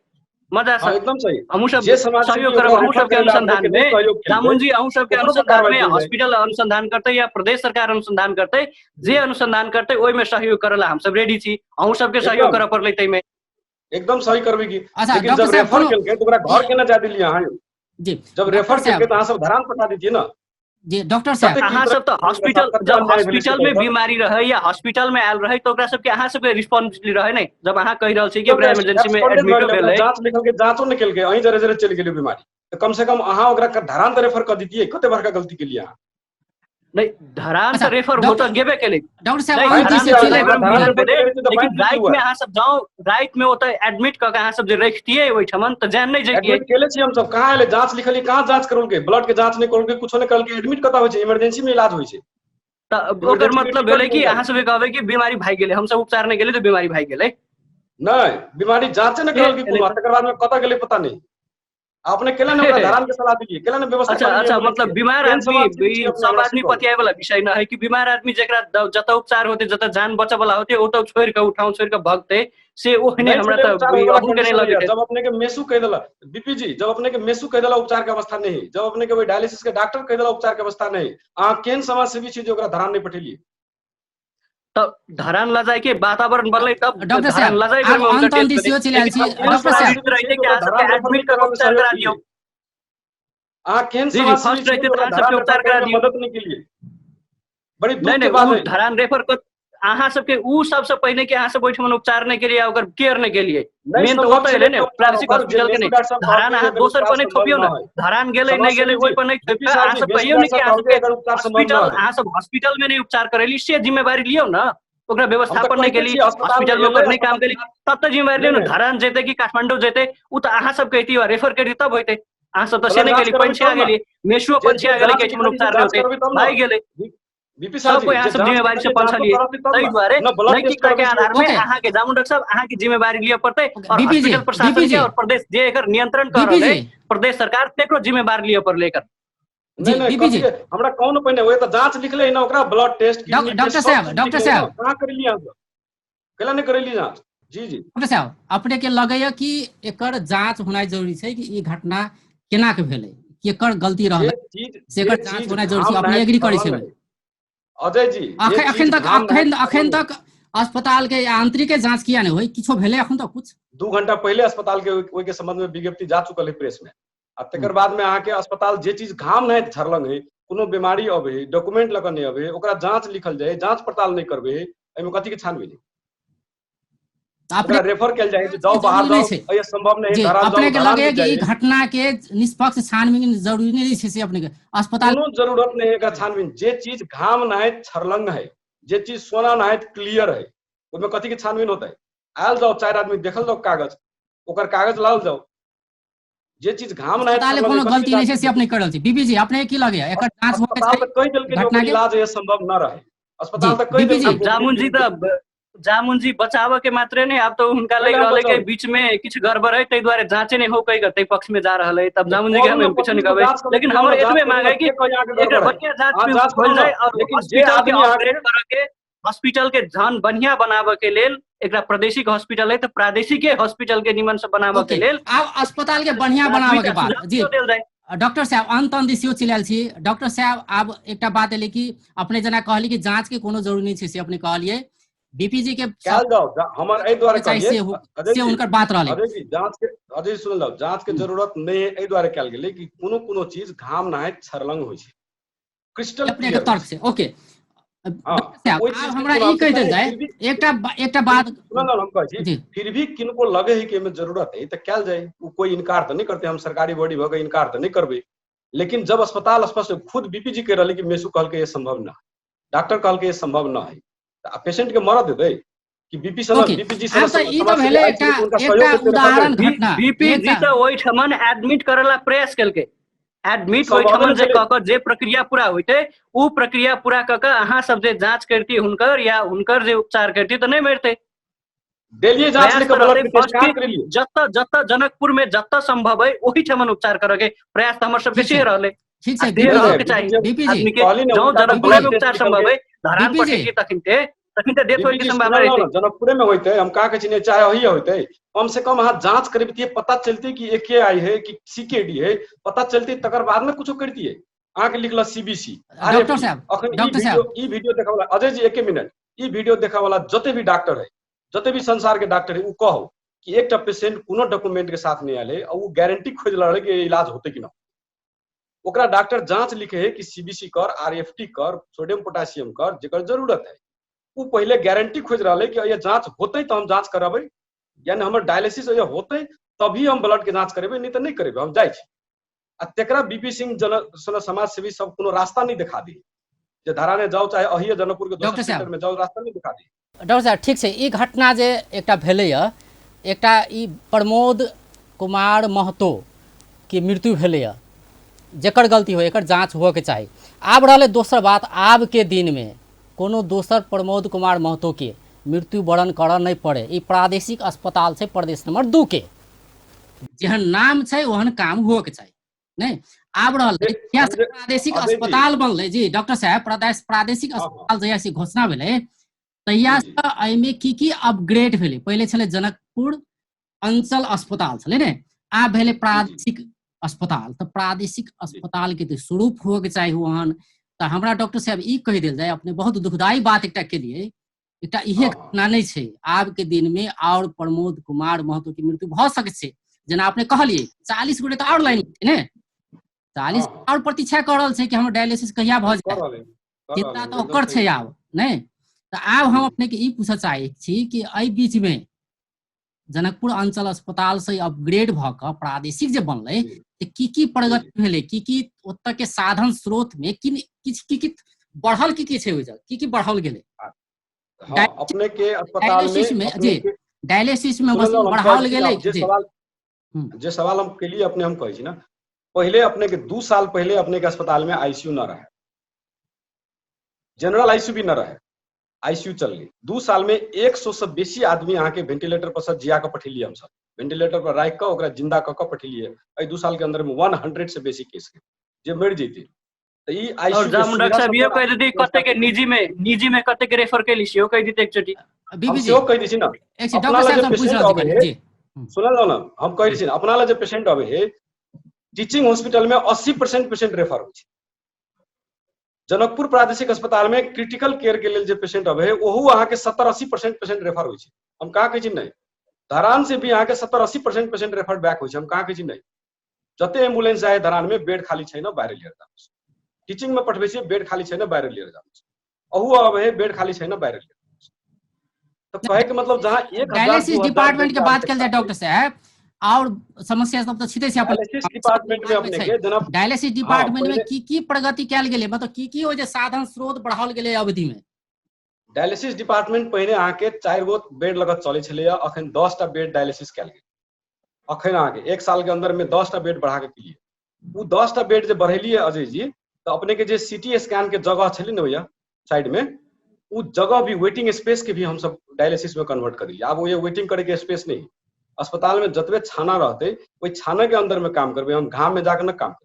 मजा से एकदम सही हमहु सब सहयोग करब, हमहु सब के अनुसंधान में जामुन जी हमहु सब के अनुसंधान में हॉस्पिटल अनुसंधान करते या प्रदेश सरकार अनुसंधान करते, जे अनुसंधान करते ओइ में सहयोग करला हम सब रेडी छी, हमहु सब के सहयोग करे पड़ले तै में एकदम सही करबे की। लेकिन जब रेफर केल के तो ओकरा घर केना जा दिलिया हां जी, जब रेफर करके तो अहाँ सब धरान पठा दीजिए ना जी। डॉक्टर साहब अहाँ सब तो हॉस्पिटल जब हॉस्पिटल में बीमारी रहे या हॉस्पिटल में आयल रहे तो ओकरा सबके अहाँ सबके रिस्पांसिबिलिटी रहे नहीं, जब अहाँ कह रहल छी कि इमरजेंसी में एडमिट भेल है जांच निकल के जांचो निकल के अहीं जरे जरे चल गेलै बीमारी तो कम से कम अहाँ ओकरा धरान त रेफर कर दीजिए, कते बड़का गलती के लिए अहाँ नहीं धरान से रेफर हो तो गेबे केले डॉक्टर साहब लेकिन राइट में अहाँ सब जाओ राइट में होता एडमिट क के अहाँ सब जे रखतिए ओइ ठमन त जान नहीं जइए केले छी हम सब कहां आले जांच लिखली कहां जांच करोल के ब्लड के जांच नहीं करोल के कुछो नहीं करल के एडमिट कता होय छै, इमरजेंसी में इलाज होय छै त ओकर मतलब भेलै कि अहाँ सब कहबै कि बीमारी भाग गेलै, हम सब उपचार नहीं गेलै तो बीमारी भाग गेलै नहीं, बीमारी जांच नहीं करल के कोनो तकर बाद में कता गेलै पता नहीं, आपने केला ने धरान के सलाह दीजिए केला ने व्यवस्था। अच्छा मतलब बीमार आदमी सब आदमी पतियाए वाला विषय न है कि बीमार आदमी जेकरा जत उपचार होते जत जान बचे वाला होते ओ तो छोड़ के उठाऊ छोड़ के भगते से ओहने हमरा त अबू के नहीं लगे। जब अपने के मेसू कह देला बीपी जी, जब अपने के मेसू कह देला उपचार के अवस्था नहीं, जब अपने के डायलिसिस के डॉक्टर कह देला उपचार के अवस्था नहीं, आ केन समाज सेवी छी जे ओकरा धरान नहीं पठेलिए तब धरान ला जाए के वातावरण बदले तब डॉक्टर साहब ला जाए अंत दिसियो चलल छी डॉक्टर साहब रहते कि आप एडमिट कर उपचार करा दियो आ केन समाज फर्स्ट रहते तो सब उपचार करा दियो मदद नहीं के लिए बड़ी दुख के बात है। धरान रेफर कर अहाँ सबके उ सबसे पहले के अहाँ सब ओइठमन उपचार नहीं के लिए ओकर केयर नहीं के लिए मेन तो होता है ने प्रादेशिक हॉस्पिटल के नहीं धरान अहाँ दोसर पर नहीं थोपियो ना, धरान गेले नहीं गेले ओइ पर नहीं थोपियो, अहाँ सब कहियो नहीं कि अहाँ सब हॉस्पिटल अहाँ सब हॉस्पिटल में नहीं उपचार करेली से जिम्मेवारी लियो ना, ओकरा व्यवस्थापन नहीं केली हॉस्पिटल में ओकर नहीं काम केली तब तो जिम्मेवारी लियो ना। धरान जेते कि काठमांडू जेते उ त अहाँ सब कहती रेफर करी तब होते, अहाँ सब तो से नहीं केली पंछिया गेली मेसुओ पंछिया गेली के उपचार होते भाई गेले बीपी साहब सब यहाँ सब जिम्मेवारी से पंछा लिए तई द्वारे नैतिकता के आधार में अहाँ के जामुन डॉक्टर साहब अहाँ की जिम्मेवारी लिया पड़ते और हॉस्पिटल प्रशासन के और प्रदेश जे एकर नियंत्रण कर रहे प्रदेश सरकार तेकरो जिम्मेवारी लिया पर लेकर नहीं हमरा कौन पहिने ओए त जांच लिखले ना ओकरा ब्लड टेस्ट डॉक्टर साहब कहां करली आप केला नहीं करली जांच जी जी डॉक्टर साहब अपने के लगैया कि एकर जांच होना जरूरी छै कि ई घटना केना के भेलै केकर गलती रहलै से एकर जांच होना जरूरी छै, अपने एग्री करै छै अजय जी अखन तक अस्पताल के आंतरिक जांच किया नहीं होई किछो भेले अखन तक कुछ 2 घंटा पहले अस्पताल के ओइ के संबंध में विज्ञप्ति जा चुकल है प्रेस में आ तकर बाद में अहाँ के अस्पताल जे चीज घाम नहीं झरलंग है, कोनो बीमारी अबे, डॉक्यूमेंट लगा नहीं अबे, ओकरा जांच लिखल जाए, जांच पड़ताल नहीं करबे, एमे कथी के छानबीन अपने ओकरा रेफर कल जाए, जाओ बाहर जरूरी जाओ, छै ये संभव नहीं, जी धरान अपने जाओ, के धरान लगे में कि ई जाइए, घटना के निष्पक्ष छानबीन जरूरी नहीं छै से अपने के अस्पताल कोनो जरूरत नहीं है का छानबीन। जे चीज घाम ना है छरलंग है, जे चीज सोना ना है क्लियर है, उसमें कथी के छानबीन होता है? आयल जाओ 4 आदमी देखल जाओ कागज, ओकर कागज लाल जाओ, जे चीज घाम ना है अस्पताल छरलंग है, कोनो कथी गलती के नहीं छै से जांच? अपने करल छी। बीबी जी अपने की लगे एकर जांच होके अस्पताल तक कह दिल के घटना ओकर के इलाज ये संभव न रहे, अस्पताल जी, तक कह बीपी दिल जी। के जामुन जी बचाव के मात्रे नहीं, अब तो उनका लग पहले हम रहा है कि बचाओ। बीच में कुछ गड़बड़ है, तै द्वारे जांचे नहीं हो कई गते पक्ष में जा रहा है, तब जामुन जी के करू हम ना पीछे 25 नहीं को कहबै, जांच करू, लेकिन बुलाओ हमर ना, जांच एतबे करू मांग ना, है कि के कहीं आके एक गड़बड़ है। बढ़िया जांच हाँ, में जांच हो करू ना, जाए और लेकिन जे हॉस्पिटल के आदमी अपग्रेड करके हॉस्पिटल के धन बढ़िया बनावे के लेल, एकरा प्रादेशिक हॉस्पिटल है तो प्रादेशिक हॉस्पिटल के निमन से बनावे के ओके लेल अब अस्पताल के बढ़िया बनावे के बाद सुझाव जी देल जाए। डॉक्टर साहब अंत दिसियो चिलायल छी। डॉक्टर साहब आब एकटा बात एले कि अपने जना कहली कि जांच के कोनो जरूरी नहीं छै से अपने कहलिए बीपी जी के कैल जाओ, हमर एहि द्वारे चाहिए कहलिए से उनकर बात रहले। अजय जी जांच के, अजय जी सुन लो, जांच के जरूरत नहीं है, एहि द्वारे कैल गेलै कि कोनो कोनो चीज घाम ना है छरलंग होइ छै, क्रिस्टल अपने के क्लियर तर्क से ओके हाँ, डॉक्टर साहब कोई आब चीज के हमरा कोनो ई कह आवश्यकता देल नहीं, जाए फिर भी एकटा बात सुन लो, हम कहै छी जी फिर भी किनको लगे है कि एमे जरूरत है तो कैल जाए, वो कोई इनकार तो नहीं करते, हम सरकारी बॉडी भगे इनकार तो नहीं करबे, लेकिन जब अस्पताल स्पष्ट खुद बीपी जी कह रहे कि मेसू कहल के ये संभव ना, डॉक्टर कहल के ये संभव ना है, तो पेशेंट के मरद देबै कि बीपी ओके बीपी जी आब तो ई तो भेले एकटा उदाहरण घटना बीपी जी एकटा तो ओहि ठमन एडमिट करेला प्रयास केलकै, एडमिट ओहि संभवे ठमन नहीं जे छलै। कह के जे प्रक्रिया पूरा होइते उ प्रक्रिया पूरा क के अहाँ सब जे जांच करती हुनकर या हुनकर जे उपचार करती तो नहीं मरते। देलिए जांच प्रयास लेकर तो रहते ब्लड टेस्ट फर्स्ट कहाँ की करेलिए, जत जनकपुर में जत संभव है वही ठमन उपचार करे के प्रयास तो हमर सब ठीक से छै रहले। ठीक छै से बीपी रह जी के चाहिए बीपी जी आदमी के, कहली ना जो उनका तो जनकपुर ब्लड में टेस्ट उपचार निकल संभव के, है धरान बीपी जी पठेती तखन डेथ बीपी होय के जी संभावना सुनल रहती। ना जनकपुरे में होते, हम कहा के चाहे वही होते, कम से कम अहाँ जांच करबतिए, पता चलते कि AKI है कि CKD है, पता चलते तकर बाद में कुछ करती है, अहाँ के लिखल CBC डॉक्टर RFT। साहब अखन डॉक्टर साहब ई वीडियो देखा वाला अजय जी 1 मिनट, ई वीडियो देखा वाला जते भी डॉक्टर है, जते भी संसार के डॉक्टर है, वो कहो कि एक पेशेंट कोनो डॉक्यूमेंट के साथ नहीं आले और वो गारंटी खोज रहा है कि इलाज होते कि ना, ओकरा डॉक्टर जांच लिखे है कि CBC कर, RFT कर, सोडियम पोटासियम कर, जेकर जरूरत है, वो पहले गारंटी खोज रहा है कि ये जांच होते तो हम जांच कराबे, यानी हमर डायलिसिस होते तभी हम ब्लड के जांच करेबे, नहीं तो नहीं करेबे, हम जाए आ तेकरा बीपी सिंह जन समाज सेवी सब कोनो रास्ता नहीं दिखा दी, जे धराने जाओ चाहे अहिए जनकपुर के दोसर सेक्टर में जाओ, रास्ता नहीं दिखा दी। डॉक्टर साहब ठीक छै, ई घटना जे एकटा भेलैया, एकटा ई प्रमोद कुमार महतो के मृत्यु भेलैया, जेकर गलती हो एकर जांच होके चाही। आब रहले दोसर बात, आब के दिन में कोनो दोसर प्रमोद कुमार महतो के मृत्यु वरण करऽ नहीं पड़े, ई प्रादेशिक अस्पताल से प्रदेश नंबर 2 के जेहन नाम छै ओहन काम होके चाही नहीं। आब रहले प्रादेशिक अस्पताल बनले जी डॉक्टर साहब, प्रादेशिक अस्पताल जहिया से घोषणा भेलै तहिया से एहिमे की अपग्रेड भेलै। पहले छलै जनकपुर अंचल अस्पताल छलै ने, आब भेलै प्रादेशिक अस्पताल, तो प्रादेशिक अस्पताल के तो स्वरूप होके चाही ओहन। तो हमरा डॉक्टर साहब ई कह देल जाए, अपने बहुत दुखदायी बात एकटा के लिए, एकटा इहे घटना नहीं छै आब के दिन में और प्रमोद कुमार महतो के मृत्यु भ सकै छै, जेना अपने कहलिए 40 गोटे तो और लाइन छै ने, 40 और प्रतीक्षा कर रहल छै कि हमर डायलिसिस कहिया भ जाए, चिंता तो ओकर छै आब नहीं। तो आब हम अपने के ई पूछे चाहे छी कि एहि बीच में जनकपुर अंचल अस्पताल से अपग्रेड भ क प्रादेशिक जे बनलै की प्रगति भेलै, की ओतऽ के साधन स्रोत में की बढ़ल की छै, की बढ़ल गेलै अपने के अस्पताल में जी डायलिसिस में बढ़ाओल गेलै। जे सवाल हम के लिए अपने हम कहै छी ना, पहले अपने के 2 साल पहले अपने के अस्पताल में ICU न रहे, जनरल ICU भी न रहे, ICU चल गई 2 साल में 100 से बेसी आदमी यहाँ के वेंटिलेटर पर से जिया के पठेलिए, हम सब वेंटिलेटर पर राख के ओकरा जिंदा क के पठेलिए। 2 साल के अंदर में 100 से बेसी केस के जे मर जेते, तो ई ICU और जामुन डॉक्टर साहब ये कह दी कते के निजी में कते के रेफर के लिसियो कह दीते एकचोटी बीबी जी कह दी छी ना, डॉक्टर साहब पूछ रहल छी जी सुनल ना, हम कह छी अपना ला जे पेशेंट आवे है टीचिंग हॉस्पिटल में 80% पेशेंट रेफर हो, जनकपुर प्रादेशिक अस्पताल में क्रिटिकल केयर के लिए जो पेशेंट आवे है ओहू अहाँ के 70-80% पेशेंट रेफर हो, हम कहाँ कहे नहीं, धरान से भी यहाँ के 70-80% पेशेंट रेफर बैक हो, हम कहाँ कहे नहीं। जते एम्बुलेंस आए धरान में बेड खाली छैन बाहिर लिएर जानुहोस्। टिचिङमा पठाएपछि बेड खाली छैन बाहिर लिएर जानुहोस्। अहु अब है बेड खाली छैन बाहिर लिएर जानुहोस्। तो कहे के मतलब जहाँ 1000 डायलिसिस 2000 डिपार्टमेंट बेड के की बात कल जाए आवश्यकता है, डॉक्टर साहब, और समस्या सब तो छिटे से अपन डायलिसिस डिपार्टमेंट में अपने के जना डायलिसिस हाँ डिपार्टमेंट में पहले की प्रगति कैल गेलै, मतलब की हो जे साधन स्रोत बढ़ाओल गेलै अवधि में? डायलिसिस डिपार्टमेंट पहले अहाँके 4 गो बेड लगत चलै छलैया, अखन 10 टा बेड डायलिसिस कैल गेल। अखन अहाँके 1 साल के अंदर में 10 टा बेड बढ़ा के केलिए। उ 10 टा बेड जे बढ़ेलिए अजय जी, तो अपने के जे सीटी स्कैन के जगह छलै न भैया साइड में, उ जगह भी वेटिंग स्पेस के भी हम सब डायलिसिस में कन्वर्ट करी। अब वो ये वेटिंग करे के स्पेस नहीं, अस्पताल में जतबे छाना रहते वही छाना के अंदर में काम करबे, हम घाम में जाकर न काम करबे।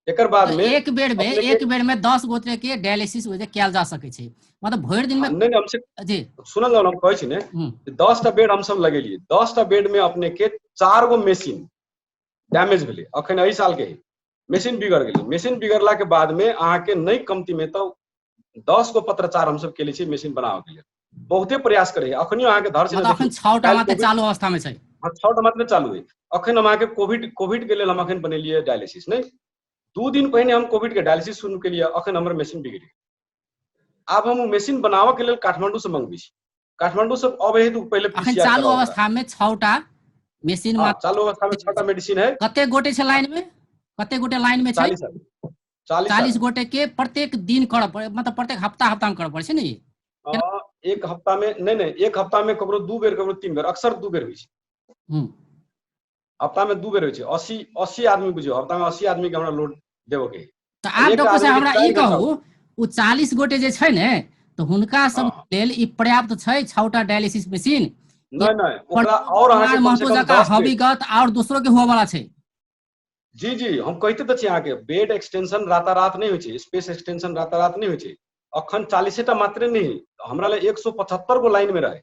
एकर बाद तो में एक बेड में 10 गोटे के डायलिसिस हो जे कैल जा सकै छै, मतलब भरि दिन में नहीं हमसे जी सुनल जाओ, हम कहै छी ने 10 टा बेड हम सब लगेलिए। 10 टा बेड में अपने के 4 गो मशीन डैमेज भेले। अखन एहि साल के मशीन बिगड़ गेलै। मशीन बिगड़ला के बाद में अहाँ के नहीं कमती में तो 10 गो पत्रचार हम सब केले छी मशीन बनावे के लिए। बहुते प्रयास करे है। अखनियो अहाँ के धर से मतलब अखन 6 टा मात्र चालू अवस्था में छै। हाँ 6 टा मात्र चालू है। अखन हम अहाँ के कोविड के लिए हम अखन बनेलिए डायलिसिस नहीं। 2 दिन पहले हम कोविड के डायलिसिस शुरू के लिए, अखन हमर मशीन बिगड़ गेल। अब हम मशीन बनावे के लिए काठमांडू से मंगबी छी। काठमांडू से अब है तो पहले अखन पीसीआर चालू अवस्था में 6 टा मशीन हाँ चालू अवस्था में 6 टा मेडिसिन है। कते गोटे छै लाइन में, कते गोटे लाइन में छै? 40 गोटे के प्रत्येक दिन कर पड़े, मतलब प्रत्येक हफ्ता में कर पड़े छै ने? एक हफ्ता में नहीं, एक हफ्ता में ककरो 2 बेर ककरो 3 बेर, अक्सर 2 बेर होइ छै। हफ्ता में 2 बेर होइ छै। 80 आदमी बुझियो, हफ्ता में 80 आदमी के हमरा लोड देबो के। तो आप डॉक्टर साहब हमरा ई कहू, उ 40 गोटे जे छै ने, तो हुनका सब लेल ई पर्याप्त छै 6 टा डायलिसिस मशीन? नहीं ओकरा और अहाँ के कम से कम 10 हबीगत और दूसरों के हुआ वाला छै? जी हम कहते तो छी अहाँ के बेड एक्सटेंशन रातारात नहीं होइ छै, स्पेस एक्सटेंशन रातारात नहीं होइ छै। अखन 40 टा मात्र नहीं, हमरा ले 175 गो लाइन में रहे।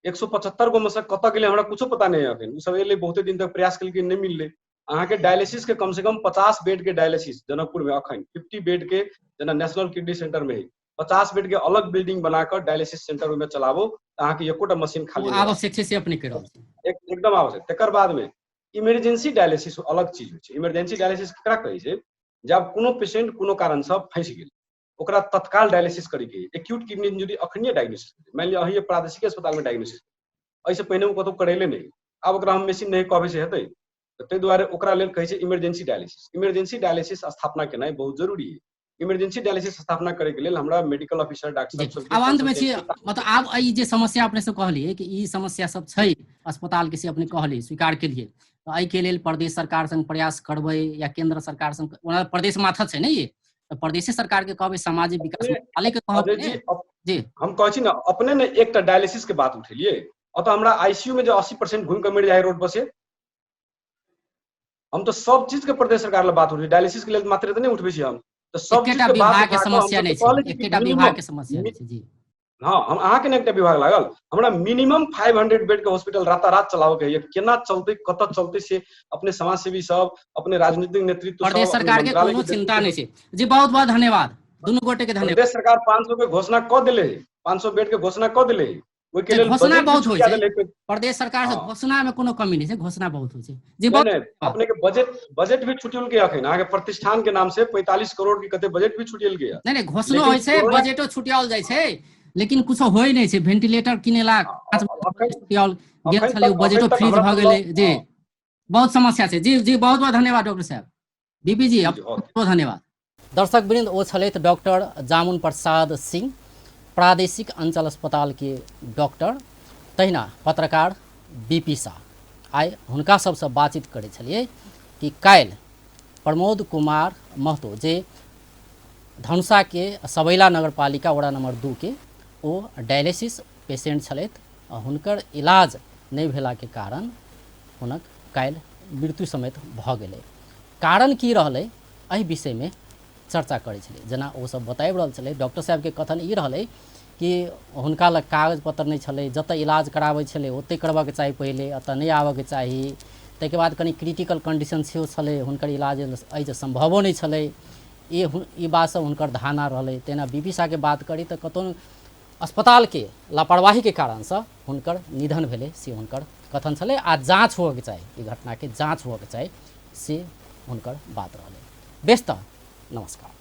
175 गो में से कत गेले हमरा कुछो पता नहीं है। अखन उ सब एले बहुते दिन तक प्रयास केलकै, नहीं मिलले। अहाँ के डायलिसिस के कम से कम 50 बेड के डायलिसिस जनकपुर में अखन 50 बेड के जना नेशनल किडनी सेंटर में है, 50 बेड के अलग बिल्डिंग बनाकर डायलिसिस सेंटर में चलाबो, अहाँ के एकोटा मशीन खाली नहीं आवश्यक छै से अपने के रहल छै। एकदम आवश्यक। तकर बाद में इमरजेंसी डायलिसिस अलग चीज होइ छै। इमरजेंसी डायलिसिस केकरा कहै छै? जब कोनो पेशेंट कोनो कारण से फंस गेल, ओकरा तत्काल डायलिसिस करे के, एक्यूट किडनी इंजरी अखनिए डायग्नोसिस, मान लिया अही प्रादेशिक अस्पताल में डायग्नोसिस, ऐसे पहले वो कतौ करेले नहीं। अब ओकरा हम मशीन नहीं कहबे से हेतै, ताहि दुआरे ओकरा लेल कहै छै इमरजेंसी डायलिसिस। इमरजेंसी डायलिसिस स्थापना केनाइ बहुत जरूरी है। इमरजेंसी डायलिसिस स्थापना करे के लिए हमरा मेडिकल ऑफिसर डॉक्टर सब अब अंत में छी, मतलब आब ई जे समस्या अपने से कहलिए कि ई समस्या सब छै अस्पताल के से अपने कहलिए, स्वीकार केलिए, तो एहि के लेल प्रदेश सरकार संग प्रयास करबै या केंद्र सरकार संग? प्रदेश माथा छै ने, ये तो प्रदेश सरकार के कहबै, सामाजिक विकास मंत्रालय के कहबै जी हम कहै छी ना, अपने ने एकटा डायलिसिस के बात उठेलिए, अत हमरा आईसीयू में जो 80% घूम के मर जाए रोड पर से, हम तो सब चीज के प्रदेश सरकार ले बात उठे, डायलिसिस के लिए मात्र तो नहीं उठबे छी हम, तो सब चीज के बात के समस्या नहीं छै, एकटा विभाग के समस्या नहीं छै जी। हाँ हम अहाँ के एकटा विभाग लागल, हमरा मिनिमम 500 बेड के हॉस्पिटल रातारात चलाओ के है। केना चलते, कत चलते से अपने समाज सेवी सब, अपने राजनीतिक नेतृत्व सब, प्रदेश सरकार के कोनो चिंता नहीं छै जी। बहुत बहुत धन्यवाद दोनों गोटे के। धन्यवाद। प्रदेश सरकार 500 के घोषणा क देले, 500 बेड के घोषणा क देले, ओइ के लेल घोषणा बहुत होइ छै। देले। प्रदेश सरकार से घोषणा में कोनो कमी नहीं छै, घोषणा बहुत होइ छै जी। नहीं अपने के बजट भी छुटियल के अखन अहाँ के प्रतिष्ठान के नाम से 45 करोड़ के कते बजट भी छुटियल के। नहीं घोषणा होइ छै, बजटो छुटियाल जाइ छै, लेकिन कुछो होइ नहीं छै। वेंटिलेटर किनेला छुटियाल गेल छलै, बजटो फ्रीज भ गेलै जी। बहुत समस्या छै जी। बहुत बहुत धन्यवाद डॉक्टर साहब, बीपी जी, बहुत धन्यवाद। दर्शक वृंद, ओ छलथि डॉक्टर जामुन प्रसाद सिंह, प्रादेशिक अंचल अस्पताल के डॉक्टर, तहिना पत्रकार बीपी शाह। आइ हुनका सबसँ बातचीत करै छलिए कि काल्हि प्रमोद कुमार महतो जे धनुषा के सबैला नगरपालिका वड़ा नंबर 2 के ओ डायलिसिस पेशेंट छलथि, हुनकर इलाज नहीं भेला के कारण हुनक काल्हि मृत्यु समेत भ गेलै। कारण की रहलै एहि विषय में चर्चा करै छलै। जेना ओ सब बताबि रहल छलै, डॉक्टर साहब के कथन ई रहलै कि हुनका लग कागज पत्र नहीं छलै, जतऽ इलाज कराबै छलै ओतै करबऽ के चाही, पहिले एतऽ नहीं आबऽ के चाही। ताहिके बाद कनि क्रिटिकल कंडीशन सेहो छलै, हुनकर इलाज एहि संभवो नहीं छलै। ई बात सब हुनकर धारणा रहलै। तेना बीपी शाह के बात करी तऽ कतौ अस्पताल के लापरवाही के कारण से हुनकर निधन भेलै से हुनकर कथन छलै। आ जाँच होबऽ के चाही, ई घटना के जाँच होबऽ के चाही से हुनकर बात रहले। बेस्त नमस्कार।